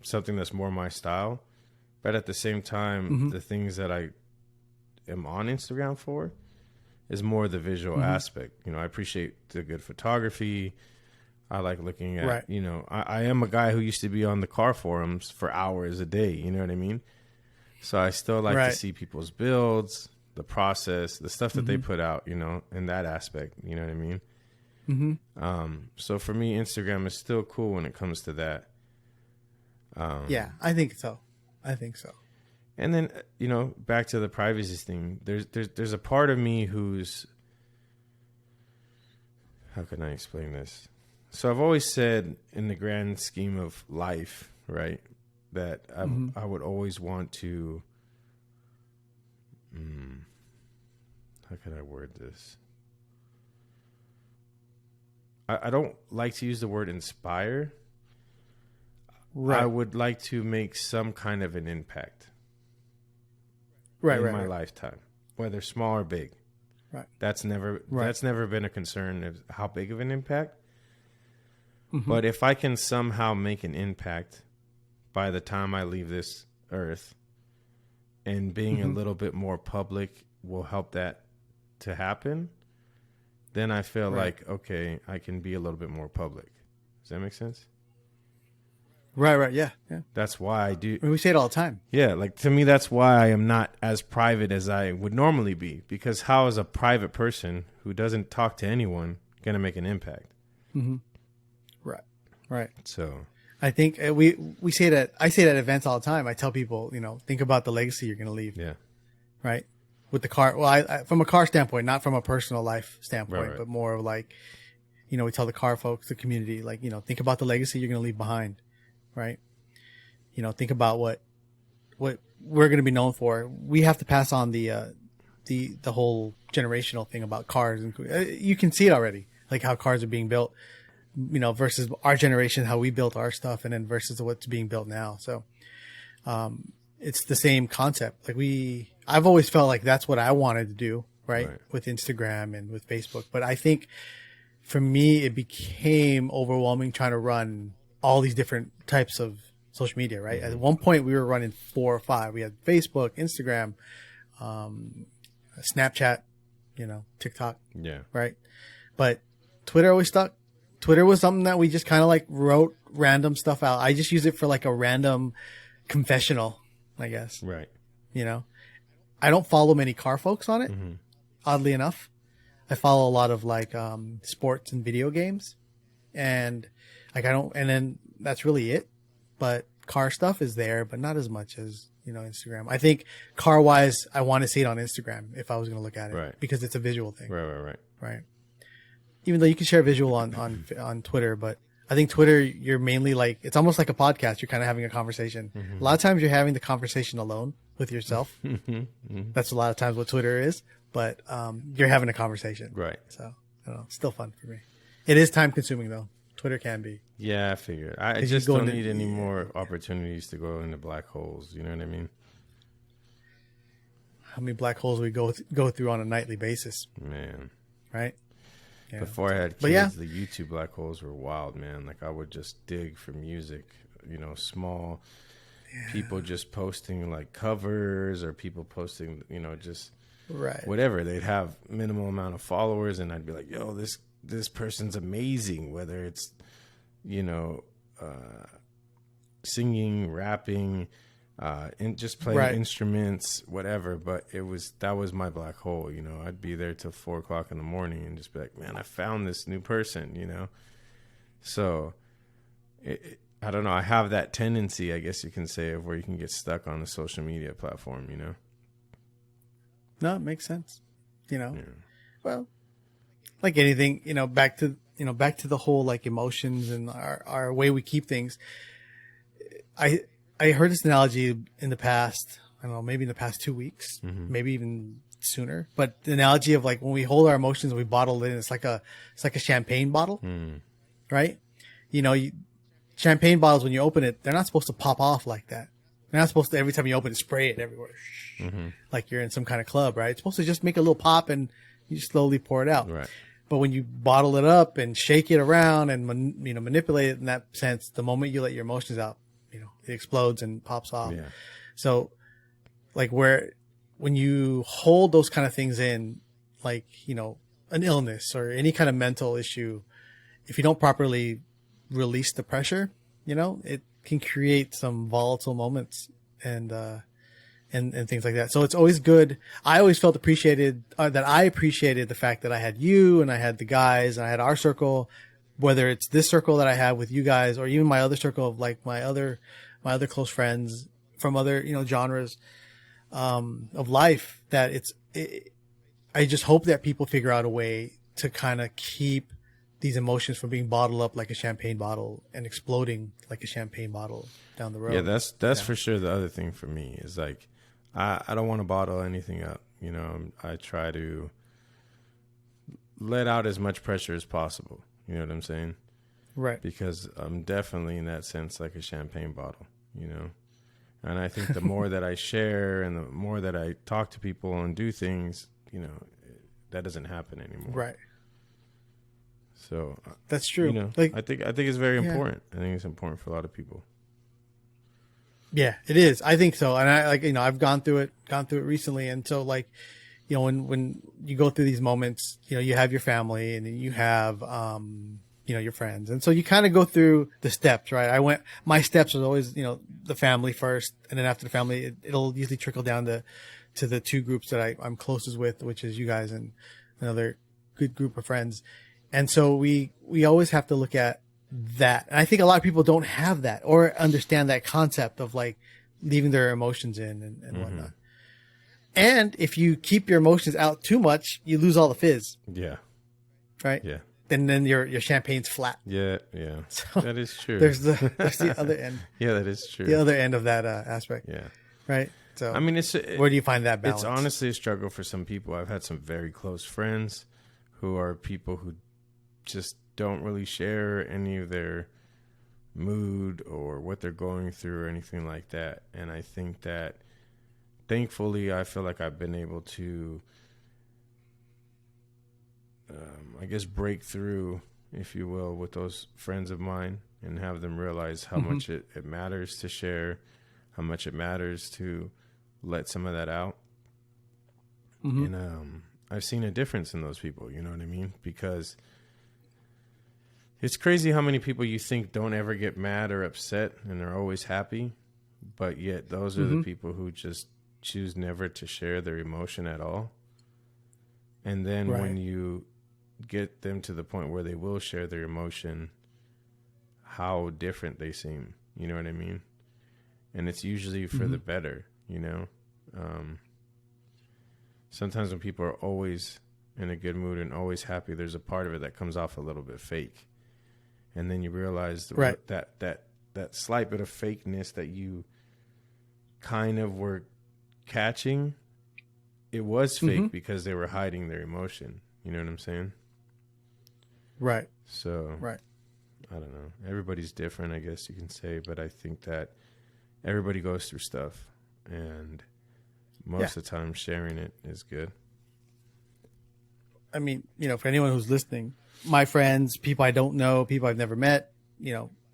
[SPEAKER 1] something that's more my style. But at the same time, the things that I am on Instagram for is more the visual aspect. You know, I appreciate the good photography. I like looking at,
[SPEAKER 2] Right.
[SPEAKER 1] you know, I am a guy who used to be on the car forums for hours a day. You know what I mean? So I still like
[SPEAKER 2] Right.
[SPEAKER 1] to see people's builds, the process, the stuff that they put out, you know, in that aspect. You know what I mean? So for me, Instagram is still cool when it comes to that.
[SPEAKER 2] Yeah, I think so. I think so.
[SPEAKER 1] And then, you know, back to the privacy thing. There's a part of me who's, how can I explain this? So I've always said, in the grand scheme of life, right, that I would always want to. How can I word this? I don't like to use the word inspire.
[SPEAKER 2] Right.
[SPEAKER 1] I would like to make some kind of an impact
[SPEAKER 2] Right.
[SPEAKER 1] in
[SPEAKER 2] Right.
[SPEAKER 1] my
[SPEAKER 2] Right.
[SPEAKER 1] lifetime, whether small or big.
[SPEAKER 2] Right.
[SPEAKER 1] That's never been a concern of how big of an impact. But if I can somehow make an impact by the time I leave this earth, and being a little bit more public will help that to happen, then I feel like, okay, I can be a little bit more public. Does that make sense?
[SPEAKER 2] Right. Right. Yeah. Yeah.
[SPEAKER 1] That's why I do.
[SPEAKER 2] I mean, we say it all the time.
[SPEAKER 1] Yeah, like to me, that's why I am not as private as I would normally be. Because how is a private person who doesn't talk to anyone going to make an impact?
[SPEAKER 2] Right. Right.
[SPEAKER 1] So,
[SPEAKER 2] I think we say that. I say that at events all the time. I tell people, you know, think about the legacy you're going to leave.
[SPEAKER 1] yeah.
[SPEAKER 2] Right. With the car. Well, I from a car standpoint, not from a personal life standpoint,
[SPEAKER 1] Right.
[SPEAKER 2] but more of like, you know, we tell the car folks, the community, like, you know, think about the legacy you're going to leave behind. Right. You know, think about what we're going to be known for. We have to pass on the whole generational thing about cars, and you can see it already, like how cars are being built, you know, versus our generation, how we built our stuff, and then versus what's being built now. So, it's the same concept. Like I've always felt like that's what I wanted to do, right? With Instagram and with Facebook. But I think for me, it became overwhelming trying to run all these different types of social media, right? At one point, we were running 4 or 5. We had Facebook, Instagram, Snapchat, you know, TikTok,
[SPEAKER 1] Yeah.
[SPEAKER 2] right? But Twitter always stuck. Twitter was something that we just kind of like wrote random stuff out. I just use it for like a random confessional, I guess,
[SPEAKER 1] Right.
[SPEAKER 2] you know? I don't follow many car folks on it, oddly enough. I follow a lot of like sports and video games, and like and then that's really it. But car stuff is there, but not as much as, you know, Instagram. I think car wise, I want to see it on Instagram if I was going to look at it,
[SPEAKER 1] Right.
[SPEAKER 2] because it's a visual thing,
[SPEAKER 1] Right.
[SPEAKER 2] right? Even though you can share visual on Twitter, but I think Twitter, you're mainly like, it's almost like a podcast. You're kind of having a conversation. A lot of times you're having the conversation alone with yourself. That's a lot of times what Twitter is, but you're having a conversation.
[SPEAKER 1] Right.
[SPEAKER 2] So I don't know. It's still fun for me. It is time consuming though. Twitter can be.
[SPEAKER 1] Yeah, I figured. I
[SPEAKER 2] 'Cause
[SPEAKER 1] just
[SPEAKER 2] you go
[SPEAKER 1] don't
[SPEAKER 2] into-
[SPEAKER 1] need any more opportunities to go into black holes. You know what I mean?
[SPEAKER 2] How many black holes we go through on a nightly basis,
[SPEAKER 1] Man.
[SPEAKER 2] right? Yeah.
[SPEAKER 1] Before I had kids,
[SPEAKER 2] But yeah.
[SPEAKER 1] the YouTube black holes were wild, man. Like I would just dig for music, you know, small people just posting like covers, or people posting, you know, just
[SPEAKER 2] Right.
[SPEAKER 1] whatever. They'd have minimal amount of followers, and I'd be like, yo, this this person's amazing, whether it's, you know, singing, rapping, and just playing
[SPEAKER 2] Right.
[SPEAKER 1] instruments, whatever. But that was my black hole. You know, I'd be there till 4 o'clock in the morning and just be like, man, I found this new person, you know? So I don't know. I have that tendency, I guess you can say, of where you can get stuck on a social media platform, you know?
[SPEAKER 2] No, it makes sense. You know,
[SPEAKER 1] Yeah.
[SPEAKER 2] well, like anything, back to the whole like emotions and our way we keep things. I heard this analogy in the past, I don't know, maybe in the past 2 weeks, maybe even sooner, but the analogy of like when we hold our emotions and we bottle it in, it's like a champagne bottle, right? You know, champagne bottles, when you open it, they're not supposed to pop off like that. They're not supposed to, every time you open it, spray it everywhere. Like you're in some kind of club, right? It's supposed to just make a little pop and you just slowly pour it out.
[SPEAKER 1] Right.
[SPEAKER 2] But when you bottle it up and shake it around and manipulate it in that sense, the moment you let your emotions out, it explodes and pops off.
[SPEAKER 1] Yeah.
[SPEAKER 2] So like when you hold those kind of things in, like, an illness or any kind of mental issue, if you don't properly release the pressure, it can create some volatile moments and things like that. So it's always good. I always felt appreciated, that I appreciated the fact that I had you and I had the guys and I had our circle, whether it's this circle that I have with you guys or even my other circle of like my other close friends from other, genres, of life, that I just hope that people figure out a way to kind of keep these emotions from being bottled up like a champagne bottle and exploding like a champagne bottle down the road.
[SPEAKER 1] Yeah, that's for sure. The other thing for me is like, I don't want to bottle anything up. I try to let out as much pressure as possible. You know what I'm saying?
[SPEAKER 2] Right.
[SPEAKER 1] Because I'm definitely in that sense like a champagne bottle, And I think the more that I share and the more that I talk to people and do things, that doesn't happen anymore.
[SPEAKER 2] Right.
[SPEAKER 1] So
[SPEAKER 2] that's true.
[SPEAKER 1] I think it's very important. I think it's important for a lot of people.
[SPEAKER 2] Yeah, it is. I think so. And I've gone through it recently. And so like, when you go through these moments, you have your family and then you have, your friends. And so you kind of go through the steps, right? My steps was always, the family first. And then after the family, it'll usually trickle down to the two groups that I'm closest with, which is you guys and another good group of friends. And so we always have to look at that. And I think a lot of people don't have that or understand that concept of like leaving their emotions in and whatnot. And if you keep your emotions out too much, you lose all the fizz.
[SPEAKER 1] Yeah.
[SPEAKER 2] Right?
[SPEAKER 1] Yeah.
[SPEAKER 2] Then your champagne's flat.
[SPEAKER 1] Yeah. Yeah. So that is true.
[SPEAKER 2] That's the other end.
[SPEAKER 1] Yeah, that is true.
[SPEAKER 2] The other end of that aspect.
[SPEAKER 1] Yeah.
[SPEAKER 2] Right? So
[SPEAKER 1] I mean,
[SPEAKER 2] where do you find that balance?
[SPEAKER 1] It's honestly a struggle for some people. I've had some very close friends who are people who just don't really share any of their mood or what they're going through or anything like that. And I think that thankfully I feel like I've been able to, I guess, break through, if you will, with those friends of mine and have them realize how much it matters to share, how much it matters to let some of that out. And I've seen a difference in those people, you know what I mean? Because it's crazy how many people you think don't ever get mad or upset and they're always happy, but yet those are the people who just choose never to share their emotion at all. And then when you get them to the point where they will share their emotion, how different they seem, you know what I mean? And it's usually for the better, Sometimes when people are always in a good mood and always happy, there's a part of it that comes off a little bit fake. And then you realize that slight bit of fakeness that you kind of were catching, it was fake because they were hiding their emotion. You know what I'm saying?
[SPEAKER 2] Right.
[SPEAKER 1] So, I don't know. Everybody's different, I guess you can say. But I think that everybody goes through stuff. And most of the time, sharing it is good.
[SPEAKER 2] I mean, for anyone who's listening, my friends, people I don't know, people I've never met,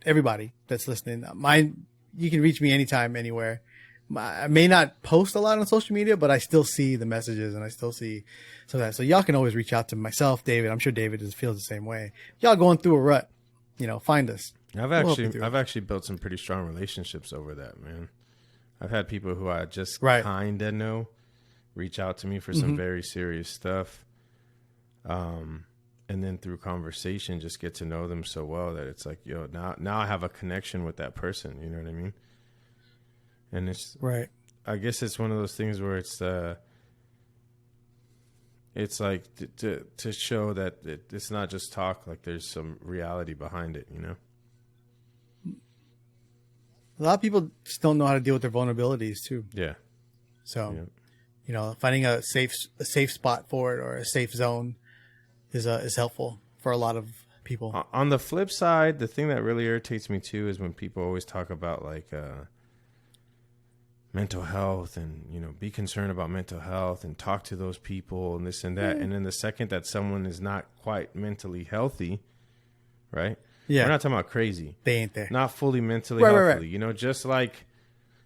[SPEAKER 2] everybody that's listening, you can reach me anytime, anywhere. I may not post a lot on social media, but I still see the messages and I still see so y'all can always reach out to myself, David. I'm sure David feels the same way. Y'all going through a rut, find us.
[SPEAKER 1] I've actually built some pretty strong relationships over that, man. I've had people who I just kind of know reach out to me for some very serious stuff. And then through conversation, just get to know them so well that it's like, yo, now I have a connection with that person. You know what I mean? And it's I guess it's one of those things where it's like to show that it's not just talk. Like there's some reality behind it. You know.
[SPEAKER 2] A lot of people just don't know how to deal with their vulnerabilities too.
[SPEAKER 1] Yeah.
[SPEAKER 2] So, finding a safe spot for it or a safe zone is helpful for a lot of people.
[SPEAKER 1] On the flip side, the thing that really irritates me too is when people always talk about like mental health and be concerned about mental health and talk to those people and this and that. And then the second that someone is not quite mentally healthy, right? Yeah. We're not talking about crazy.
[SPEAKER 2] They ain't there.
[SPEAKER 1] Not fully mentally healthy. Right. Just like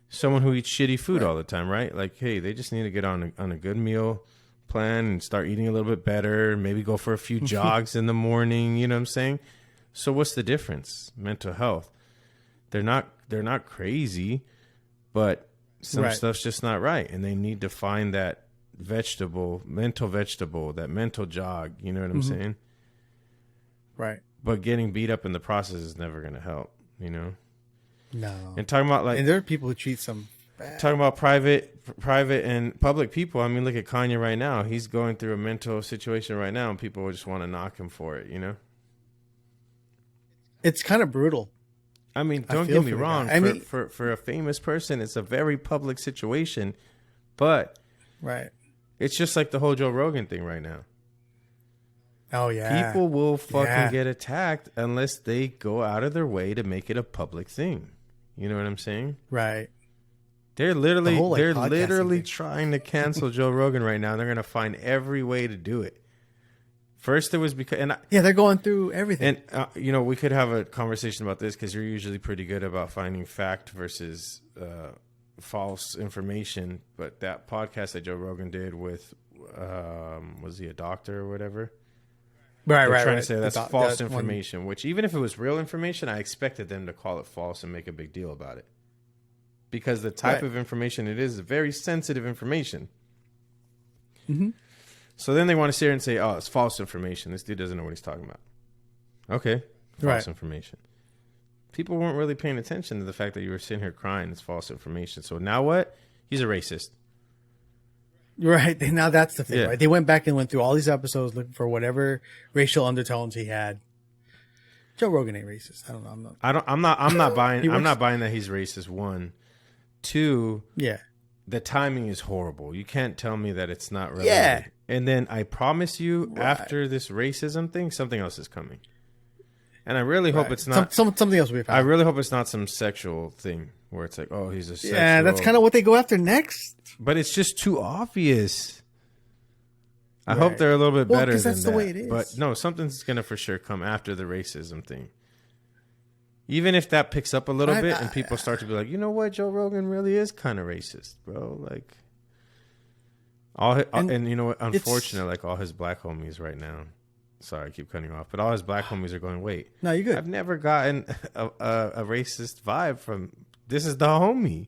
[SPEAKER 1] someone who eats shitty food all the time, right? Like, hey, they just need to get on a good meal plan and start eating a little bit better. Maybe go for a few jogs in the morning. You know what I'm saying? So what's the difference? Mental health. They're not crazy, but some stuff's just not right. And they need to find that mental vegetable, that mental jog. You know what I'm saying?
[SPEAKER 2] Right.
[SPEAKER 1] But getting beat up in the process is never going to help, No. And talking about
[SPEAKER 2] and there are people who treat some bad.
[SPEAKER 1] Talking about private and public people. I mean, look at Kanye right now. He's going through a mental situation right now and people just want to knock him for it,
[SPEAKER 2] It's kind of brutal.
[SPEAKER 1] I mean, don't get me wrong. For a famous person, it's a very public situation, but it's just like the whole Joe Rogan thing right now.
[SPEAKER 2] Oh, yeah.
[SPEAKER 1] People will fucking get attacked unless they go out of their way to make it a public thing. You know what I'm saying?
[SPEAKER 2] Right.
[SPEAKER 1] They're literally trying to cancel Joe Rogan right now. They're going to find every way to do it. First, it was because...
[SPEAKER 2] they're going through everything.
[SPEAKER 1] And, we could have a conversation about this because you're usually pretty good about finding fact versus false information. But that podcast that Joe Rogan did with... was he a doctor or whatever?
[SPEAKER 2] Right.
[SPEAKER 1] Trying to say that's false information, which even if it was real information, I expected them to call it false and make a big deal about it. Because the type of information it is very sensitive information.
[SPEAKER 2] Mm-hmm.
[SPEAKER 1] So then they want to sit here and say, oh, it's false information. This dude doesn't know what he's talking about. Okay. False information. People weren't really paying attention to the fact that you were sitting here crying it's false information. So now what? He's a racist.
[SPEAKER 2] Right. Now that's the thing, right? They went back and went through all these episodes looking for whatever racial undertones he had. Joe Rogan ain't racist. I don't know.
[SPEAKER 1] I'm not buying I'm not buying that he's racist. 1. 2.
[SPEAKER 2] Yeah.
[SPEAKER 1] The timing is horrible. You can't tell me that it's not related. Yeah. And then I promise you, after this racism thing, something else is coming. And I really hope it's not
[SPEAKER 2] something else will be found.
[SPEAKER 1] I really hope it's not some sexual thing where it's like, oh, he's a sexual.
[SPEAKER 2] Yeah, that's kind of what they go after next.
[SPEAKER 1] But it's just too obvious. I hope they're a little bit better than
[SPEAKER 2] that's
[SPEAKER 1] that.
[SPEAKER 2] The way it is.
[SPEAKER 1] But no, something's gonna for sure come after the racism thing. Even if that picks up a little bit and people start to be like, you know what, Joe Rogan really is kind of racist, bro. Like, and you know what? Unfortunately, like all his black homies right now. Sorry, I keep cutting you off, but all his black homies are going, wait.
[SPEAKER 2] No, you're good.
[SPEAKER 1] I've never gotten a racist vibe from this is the homie.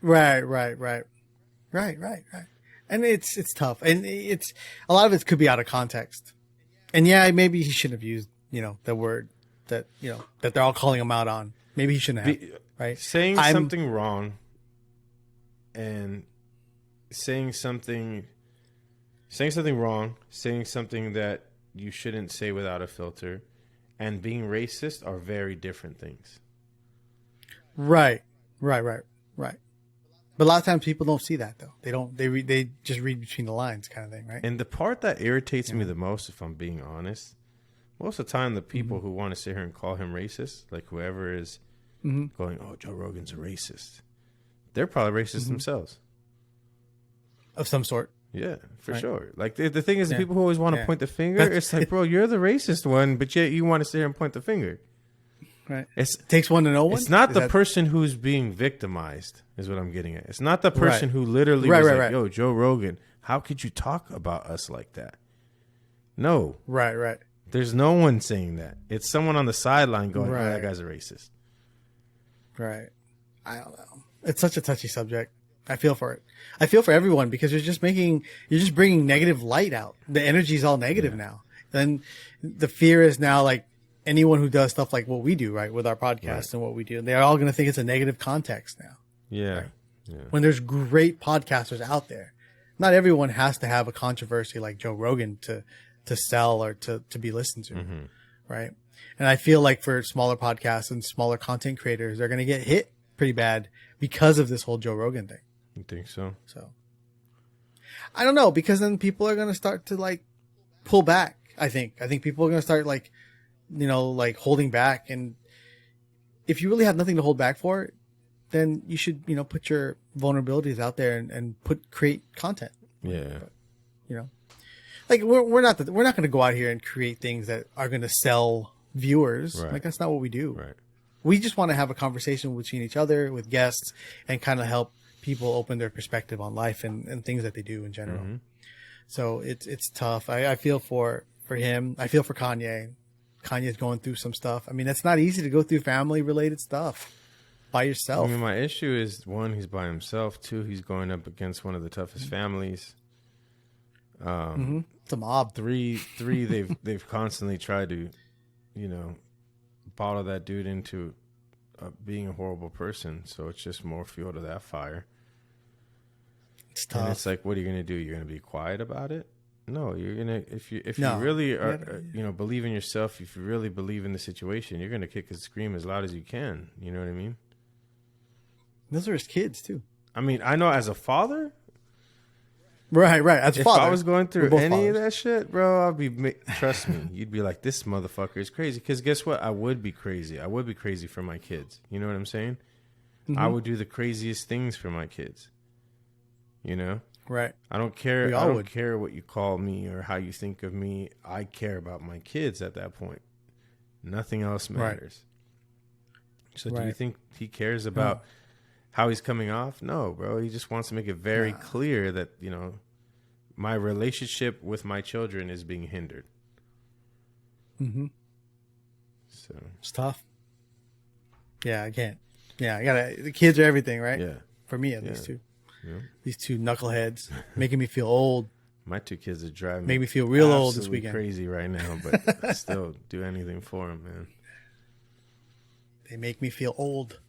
[SPEAKER 2] Right. And it's tough, and it's a lot of it could be out of context. And maybe he shouldn't have used the word that that they're all calling him out on. Maybe he shouldn't have. Right,
[SPEAKER 1] saying something wrong and saying something wrong, saying something that you shouldn't say without a filter, and being racist are very different things.
[SPEAKER 2] Right. But a lot of times people don't see that though. They don't. They just read between the lines, kind of thing, right?
[SPEAKER 1] And the part that irritates me the most, if I'm being honest, most of the time the people who want to sit here and call him racist, like whoever is going, "Oh, Joe Rogan's a racist," they're probably racist themselves,
[SPEAKER 2] of some sort.
[SPEAKER 1] Yeah, for sure. Like the thing is, the people who always want to point the finger, it's like, bro, you're the racist one, but yet you want to sit here and point the finger.
[SPEAKER 2] Right.
[SPEAKER 1] It's
[SPEAKER 2] Takes one to know one.
[SPEAKER 1] It's not
[SPEAKER 2] Is
[SPEAKER 1] the
[SPEAKER 2] that-
[SPEAKER 1] person who's being victimized, is what I'm getting at. It's not the person
[SPEAKER 2] Right.
[SPEAKER 1] who literally
[SPEAKER 2] Right,
[SPEAKER 1] was
[SPEAKER 2] right,
[SPEAKER 1] like,
[SPEAKER 2] right.
[SPEAKER 1] "Yo, Joe Rogan, how could you talk about us like that?" No,
[SPEAKER 2] Right. Right.
[SPEAKER 1] there's no one saying that. It's someone on the sideline going, "Oh,
[SPEAKER 2] Right.
[SPEAKER 1] that guy's a racist."
[SPEAKER 2] Right. I don't know. It's such a touchy subject. I feel for it. I feel for everyone because you're just bringing negative light out. The energy is all negative now. Then the fear is now like anyone who does stuff like what we do, right, with our podcast and what we do, they're all going to think it's a negative context now.
[SPEAKER 1] Yeah, yeah,
[SPEAKER 2] When there's great podcasters out there, not everyone has to have a controversy like Joe Rogan to sell or to be listened to, right? And I feel like for smaller podcasts and smaller content creators, they're going to get hit pretty bad because of this whole Joe Rogan thing.
[SPEAKER 1] you think so?
[SPEAKER 2] So I don't know, because then people are going to start to like pull back. I think people are going to start like, like holding back. And if you really have nothing to hold back for, then you should, put your vulnerabilities out there and create content.
[SPEAKER 1] Yeah,
[SPEAKER 2] Like we're not going to go out here and create things that are going to sell viewers.
[SPEAKER 1] Right.
[SPEAKER 2] Like that's not what we do.
[SPEAKER 1] right.
[SPEAKER 2] We just want to have a conversation between each other, with guests, and kind of help people open their perspective on life and things that they do in general. So it's tough. I feel for him. I feel for Kanye. Kanye's going through some stuff. I mean, it's not easy to go through family related stuff by
[SPEAKER 1] I
[SPEAKER 2] yourself.
[SPEAKER 1] mean, my issue is, one, he's by himself. Two, he's going up against one of the toughest families.
[SPEAKER 2] It's a mob.
[SPEAKER 1] Three, they've constantly tried to, bottle that dude into being a horrible person. So it's just more fuel to that fire.
[SPEAKER 2] It's
[SPEAKER 1] And
[SPEAKER 2] tough.
[SPEAKER 1] it's like, what are you gonna do? You're gonna be quiet about it? No, you're gonna if you
[SPEAKER 2] No.
[SPEAKER 1] really are, believe in yourself. If you really believe in the situation, you're gonna kick and scream as loud as you can. You know what I mean?
[SPEAKER 2] Those are his kids too.
[SPEAKER 1] I mean, I know as a father,
[SPEAKER 2] Right. As a
[SPEAKER 1] if
[SPEAKER 2] father,
[SPEAKER 1] I was going
[SPEAKER 2] we're
[SPEAKER 1] through
[SPEAKER 2] both
[SPEAKER 1] any of
[SPEAKER 2] fathers.
[SPEAKER 1] that shit, bro, I'd be trust me, you'd be like, this motherfucker is crazy. Because guess what? I would be crazy. I would be crazy for my kids. You know what I'm saying? I would do the craziest things for my kids. You know?
[SPEAKER 2] Right.
[SPEAKER 1] I don't care.
[SPEAKER 2] We
[SPEAKER 1] I
[SPEAKER 2] all
[SPEAKER 1] don't
[SPEAKER 2] would.
[SPEAKER 1] care what you call me or how you think of me. I care about my kids at that point. Nothing else matters. So do you
[SPEAKER 2] Right.
[SPEAKER 1] think he cares about how he's coming off? No, bro. He just wants to make it very clear that, my relationship with my children is being hindered. So,
[SPEAKER 2] It's tough. Yeah, I can't. Yeah, the kids are everything, right?
[SPEAKER 1] yeah.
[SPEAKER 2] For me, at least too.
[SPEAKER 1] Yeah.
[SPEAKER 2] These two knuckleheads making me feel old.
[SPEAKER 1] My two kids are driving
[SPEAKER 2] Make me feel real old this
[SPEAKER 1] absolutely
[SPEAKER 2] weekend.
[SPEAKER 1] crazy right now, but I still do anything for them, man.
[SPEAKER 2] They make me feel old.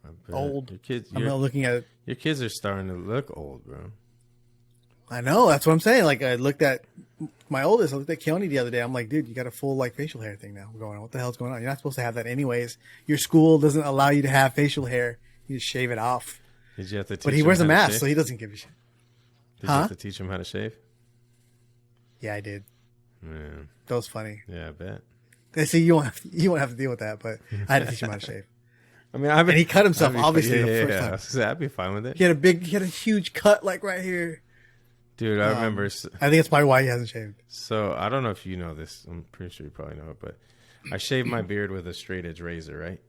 [SPEAKER 1] I bet.
[SPEAKER 2] Old.
[SPEAKER 1] Your kids,
[SPEAKER 2] I'm not looking at it.
[SPEAKER 1] your kids are starting to look old, bro.
[SPEAKER 2] I know. That's what I'm saying. Like, I looked at my oldest. I looked at Keone the other day. I'm like, dude, you got a full facial hair thing now going on. What the hell's going on? You're not supposed to have that anyways. Your school doesn't allow you to have facial hair. You just shave it off.
[SPEAKER 1] Did you have to teach
[SPEAKER 2] But he
[SPEAKER 1] him
[SPEAKER 2] wears a
[SPEAKER 1] how to
[SPEAKER 2] mask,
[SPEAKER 1] shave?
[SPEAKER 2] so he doesn't give a shit.
[SPEAKER 1] Did you have to teach him how to shave?
[SPEAKER 2] Yeah, I did.
[SPEAKER 1] Man,
[SPEAKER 2] That was funny.
[SPEAKER 1] yeah, I bet.
[SPEAKER 2] I see you won't have to deal with that, but I had to teach him how to shave.
[SPEAKER 1] I mean, and
[SPEAKER 2] he cut himself, obviously, the first time.
[SPEAKER 1] I'd be fine with it.
[SPEAKER 2] He had a huge cut like right here.
[SPEAKER 1] Dude, I remember.
[SPEAKER 2] I think it's probably why he hasn't shaved.
[SPEAKER 1] So I don't know if you know this. I'm pretty sure you probably know it, but I shaved my beard with a straight edge razor, right?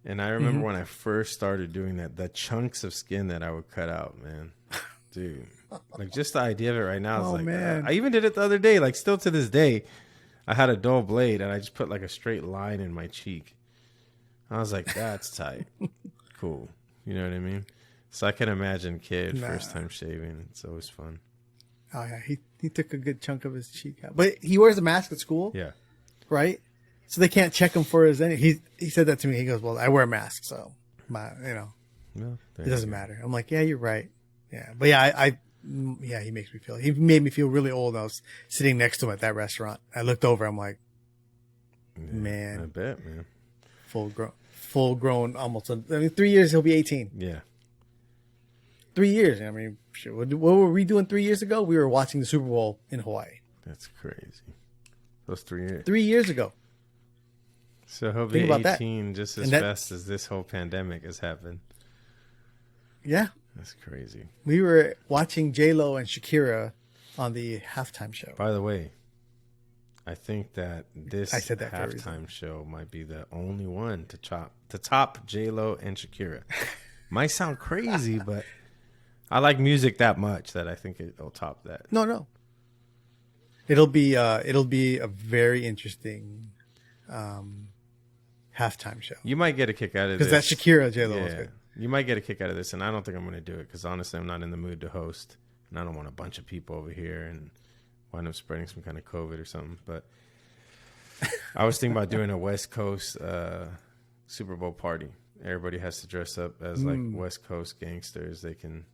[SPEAKER 1] And I remember when I first started doing that, the chunks of skin that I would cut out, man. Dude, like just the idea of it right now is like,
[SPEAKER 2] man.
[SPEAKER 1] I even did it the other day. Like still to this day, I had a dull blade and I just put like a straight line in my cheek. I was like, that's tight. Cool. You know what I mean? So I can imagine kid first time shaving. It's always fun.
[SPEAKER 2] Oh yeah, he took a good chunk of his cheek out, but he wears a mask at school,
[SPEAKER 1] Yeah.
[SPEAKER 2] right? So they can't check him for his. He said that to me. He goes, "Well, I wear a mask, so
[SPEAKER 1] No,
[SPEAKER 2] it doesn't matter." I'm like, "Yeah, you're right." Yeah, but yeah, he makes me feel. He made me feel really old. I was sitting next to him at that restaurant. I looked over. I'm like, man,
[SPEAKER 1] I bet, man.
[SPEAKER 2] full grown, almost. 3 years he'll be 18.
[SPEAKER 1] Yeah.
[SPEAKER 2] 3 years. I mean, shit, what were we doing 3 years ago? We were watching the Super Bowl in Hawaii.
[SPEAKER 1] That's crazy. Those 3 years.
[SPEAKER 2] 3 years ago.
[SPEAKER 1] So he'll be
[SPEAKER 2] Think about that.
[SPEAKER 1] 18 just as
[SPEAKER 2] And that-
[SPEAKER 1] fast as this whole pandemic has happened.
[SPEAKER 2] Yeah.
[SPEAKER 1] That's crazy.
[SPEAKER 2] We were watching J-Lo and Shakira on the halftime show.
[SPEAKER 1] By the way, I think that this
[SPEAKER 2] I said that for a reason.
[SPEAKER 1] halftime show might be the only one to top J-Lo and Shakira. Might sound crazy, but I like music that much that I think it'll top that.
[SPEAKER 2] No. It'll be a very interesting halftime show.
[SPEAKER 1] You might get a kick out of this.
[SPEAKER 2] Because that Shakira J-Lo was
[SPEAKER 1] Yeah,
[SPEAKER 2] good.
[SPEAKER 1] you might get a kick out of this, and I don't think I'm going to do it because honestly, I'm not in the mood to host, and I don't want a bunch of people over here and wind up spreading some kind of COVID or something. But I was thinking about doing a West Coast Super Bowl party. Everybody has to dress up as like West Coast gangsters they can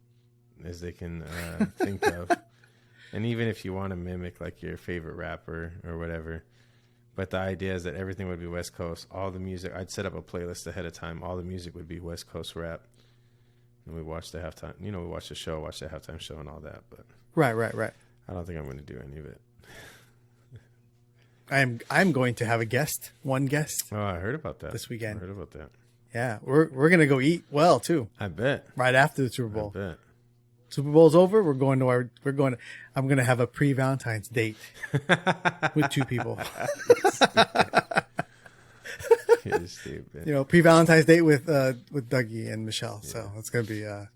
[SPEAKER 1] think of, and even if you want to mimic like your favorite rapper or whatever. But the idea is that everything would be West Coast. All the music, I'd set up a playlist ahead of time. All the music would be West Coast rap. And we watch the halftime. We watch the show, watch the halftime show and all that. But
[SPEAKER 2] Right.
[SPEAKER 1] I don't think I'm going to do any of it.
[SPEAKER 2] I'm going to have one guest.
[SPEAKER 1] Oh, I heard about that
[SPEAKER 2] This weekend.
[SPEAKER 1] I heard about that.
[SPEAKER 2] Yeah, we're gonna go eat well too.
[SPEAKER 1] I bet.
[SPEAKER 2] Right after the Super Bowl.
[SPEAKER 1] I bet.
[SPEAKER 2] Super Bowl's over. I'm gonna have a pre-Valentine's date with two people.
[SPEAKER 1] You're stupid.
[SPEAKER 2] Pre-Valentine's date with Dougie and Michelle. Yeah. So it's gonna be a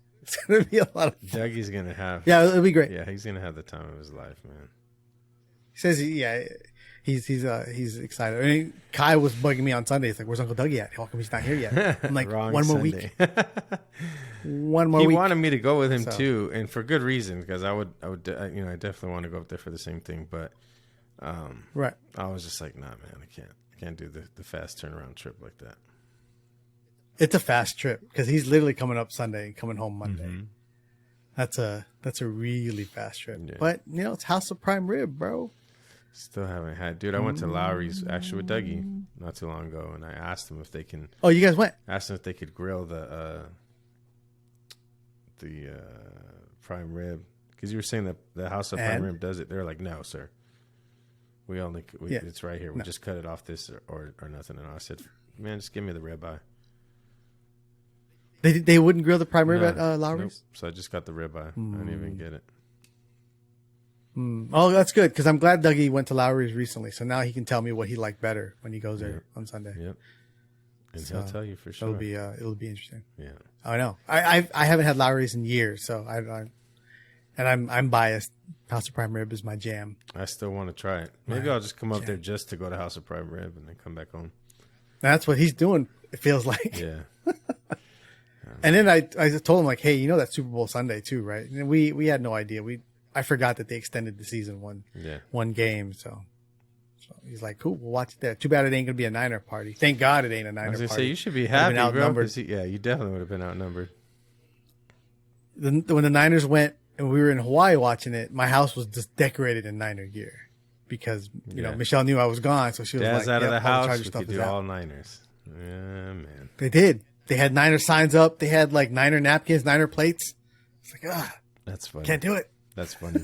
[SPEAKER 2] lot of fun.
[SPEAKER 1] Dougie's gonna have.
[SPEAKER 2] Yeah, it'll be great.
[SPEAKER 1] Yeah, he's gonna have the time of his life, man.
[SPEAKER 2] He says, he's excited. I mean, Kai was bugging me on Sunday. He's like, "Where's Uncle Dougie at? How come he's not here yet?" I'm like,
[SPEAKER 1] Wrong
[SPEAKER 2] "One more
[SPEAKER 1] Sunday.
[SPEAKER 2] week." One more
[SPEAKER 1] he
[SPEAKER 2] week.
[SPEAKER 1] wanted me to go with him too, and for good reason, because I definitely want to go up there for the same thing. But
[SPEAKER 2] right,
[SPEAKER 1] I was just like, nah, man, I can't do the fast turnaround trip like that.
[SPEAKER 2] It's a fast trip because he's literally coming up Sunday and coming home Monday.
[SPEAKER 1] Mm-hmm.
[SPEAKER 2] That's a really fast trip.
[SPEAKER 1] Yeah.
[SPEAKER 2] But it's House of Prime Rib, bro.
[SPEAKER 1] Still haven't had, dude. I went to Lowry's actually with Dougie not too long ago, and I asked him if they can.
[SPEAKER 2] Oh, you guys went?
[SPEAKER 1] Asked them if they could grill the prime rib, because you were saying that the House of Prime Rib does it. They're like, no, sir. It's right here. We just cut it off this or nothing. And I said, man, just give me the ribeye.
[SPEAKER 2] They wouldn't grill the prime rib at Lowry's?
[SPEAKER 1] Nope. So I just got the ribeye. I didn't even get it.
[SPEAKER 2] Oh, that's good, because I'm glad Dougie went to Lowry's recently, so now he can tell me what he liked better when he goes there on Sunday.
[SPEAKER 1] Yep. And he'll tell you for sure.
[SPEAKER 2] It'll be interesting.
[SPEAKER 1] Yeah.
[SPEAKER 2] I know. I haven't had Lowry's in years, so I'm biased. House of Prime Rib is my jam.
[SPEAKER 1] I still want to try it. Maybe I'll just come up there just to go to House of Prime Rib and then come back home.
[SPEAKER 2] That's what he's doing. It feels like.
[SPEAKER 1] Yeah.
[SPEAKER 2] And then I told him, like, hey, that's Super Bowl Sunday too, right? And we had no idea. I forgot that they extended the season one game. So he's like, cool, we'll watch it there. Too bad it ain't gonna be a Niner party. Thank God it ain't a Niner party.
[SPEAKER 1] I was gonna say, you should be happy, bro. You definitely would have been outnumbered.
[SPEAKER 2] When the Niners went and we were in Hawaii watching it, my house was just decorated in Niner gear because Michelle knew I was gone, so she was
[SPEAKER 1] Dad's
[SPEAKER 2] like,
[SPEAKER 1] out of the house.
[SPEAKER 2] We
[SPEAKER 1] could do all Niners. Yeah, man.
[SPEAKER 2] They did. They had Niner signs up. They had like Niner napkins, Niner plates. It's like,
[SPEAKER 1] that's funny.
[SPEAKER 2] Can't do it.
[SPEAKER 1] That's funny.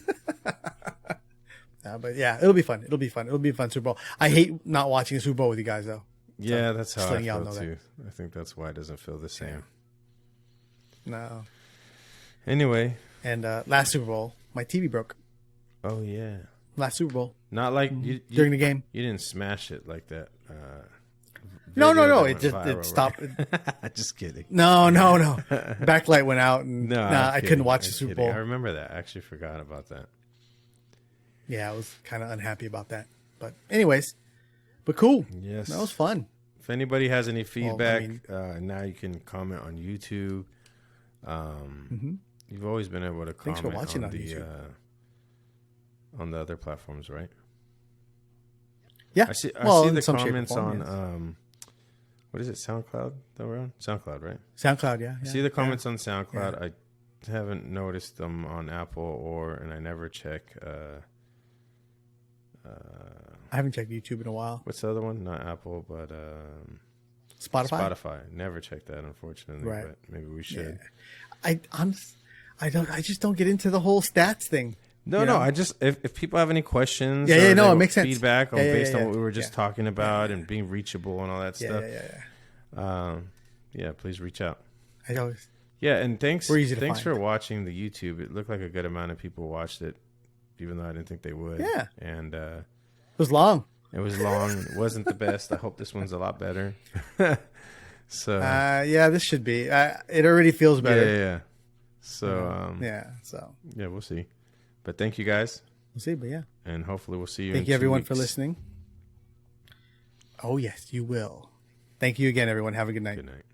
[SPEAKER 2] But yeah, it'll be fun. It'll be fun Super Bowl. I hate not watching a Super Bowl with you guys though.
[SPEAKER 1] Yeah, that's how I feel too. I think that's why it doesn't feel the same.
[SPEAKER 2] No.
[SPEAKER 1] Anyway.
[SPEAKER 2] And last Super Bowl, my TV broke.
[SPEAKER 1] Oh yeah.
[SPEAKER 2] Last Super Bowl.
[SPEAKER 1] Not like
[SPEAKER 2] during the game.
[SPEAKER 1] You didn't smash it like that.
[SPEAKER 2] No. It stopped.
[SPEAKER 1] Just kidding.
[SPEAKER 2] No. Backlight went out, and I couldn't watch the Super Bowl.
[SPEAKER 1] I remember that. I actually forgot about that.
[SPEAKER 2] Yeah, I was kind of unhappy about that. But anyways, cool.
[SPEAKER 1] Yes,
[SPEAKER 2] that was fun.
[SPEAKER 1] If anybody has any feedback, now you can comment on YouTube. You've always been able to comment on the other platforms, right?
[SPEAKER 2] Yeah.
[SPEAKER 1] I see the comments on what is it, SoundCloud that we're on? SoundCloud, right?
[SPEAKER 2] SoundCloud, yeah.
[SPEAKER 1] I see the comments on SoundCloud. Yeah. I haven't noticed them on Apple and I never check.
[SPEAKER 2] I haven't checked YouTube in a while.
[SPEAKER 1] What's the other one? Not Apple, but
[SPEAKER 2] Spotify.
[SPEAKER 1] Spotify. Never checked that, unfortunately.
[SPEAKER 2] Right.
[SPEAKER 1] But maybe we should.
[SPEAKER 2] Yeah. I just don't get into the whole stats thing.
[SPEAKER 1] No. I just if people have any questions,
[SPEAKER 2] it makes sense.
[SPEAKER 1] Feedback based on what we were just talking about and being reachable and all that stuff. Please reach out. And thanks for watching the YouTube. It looked like a good amount of people watched it, even though I didn't think they would.
[SPEAKER 2] Yeah,
[SPEAKER 1] and
[SPEAKER 2] it was long.
[SPEAKER 1] It was long. It wasn't the best. I hope this one's a lot better. So
[SPEAKER 2] Yeah, this should be. It already feels better.
[SPEAKER 1] yeah. So
[SPEAKER 2] Yeah,
[SPEAKER 1] we'll see. But thank you guys,
[SPEAKER 2] we'll see. But yeah,
[SPEAKER 1] and hopefully we'll see you.
[SPEAKER 2] thank
[SPEAKER 1] in
[SPEAKER 2] you
[SPEAKER 1] 2
[SPEAKER 2] everyone for
[SPEAKER 1] weeks.
[SPEAKER 2] listening. Oh yes, you will. Thank you again, everyone. Have a good night.
[SPEAKER 1] Good night.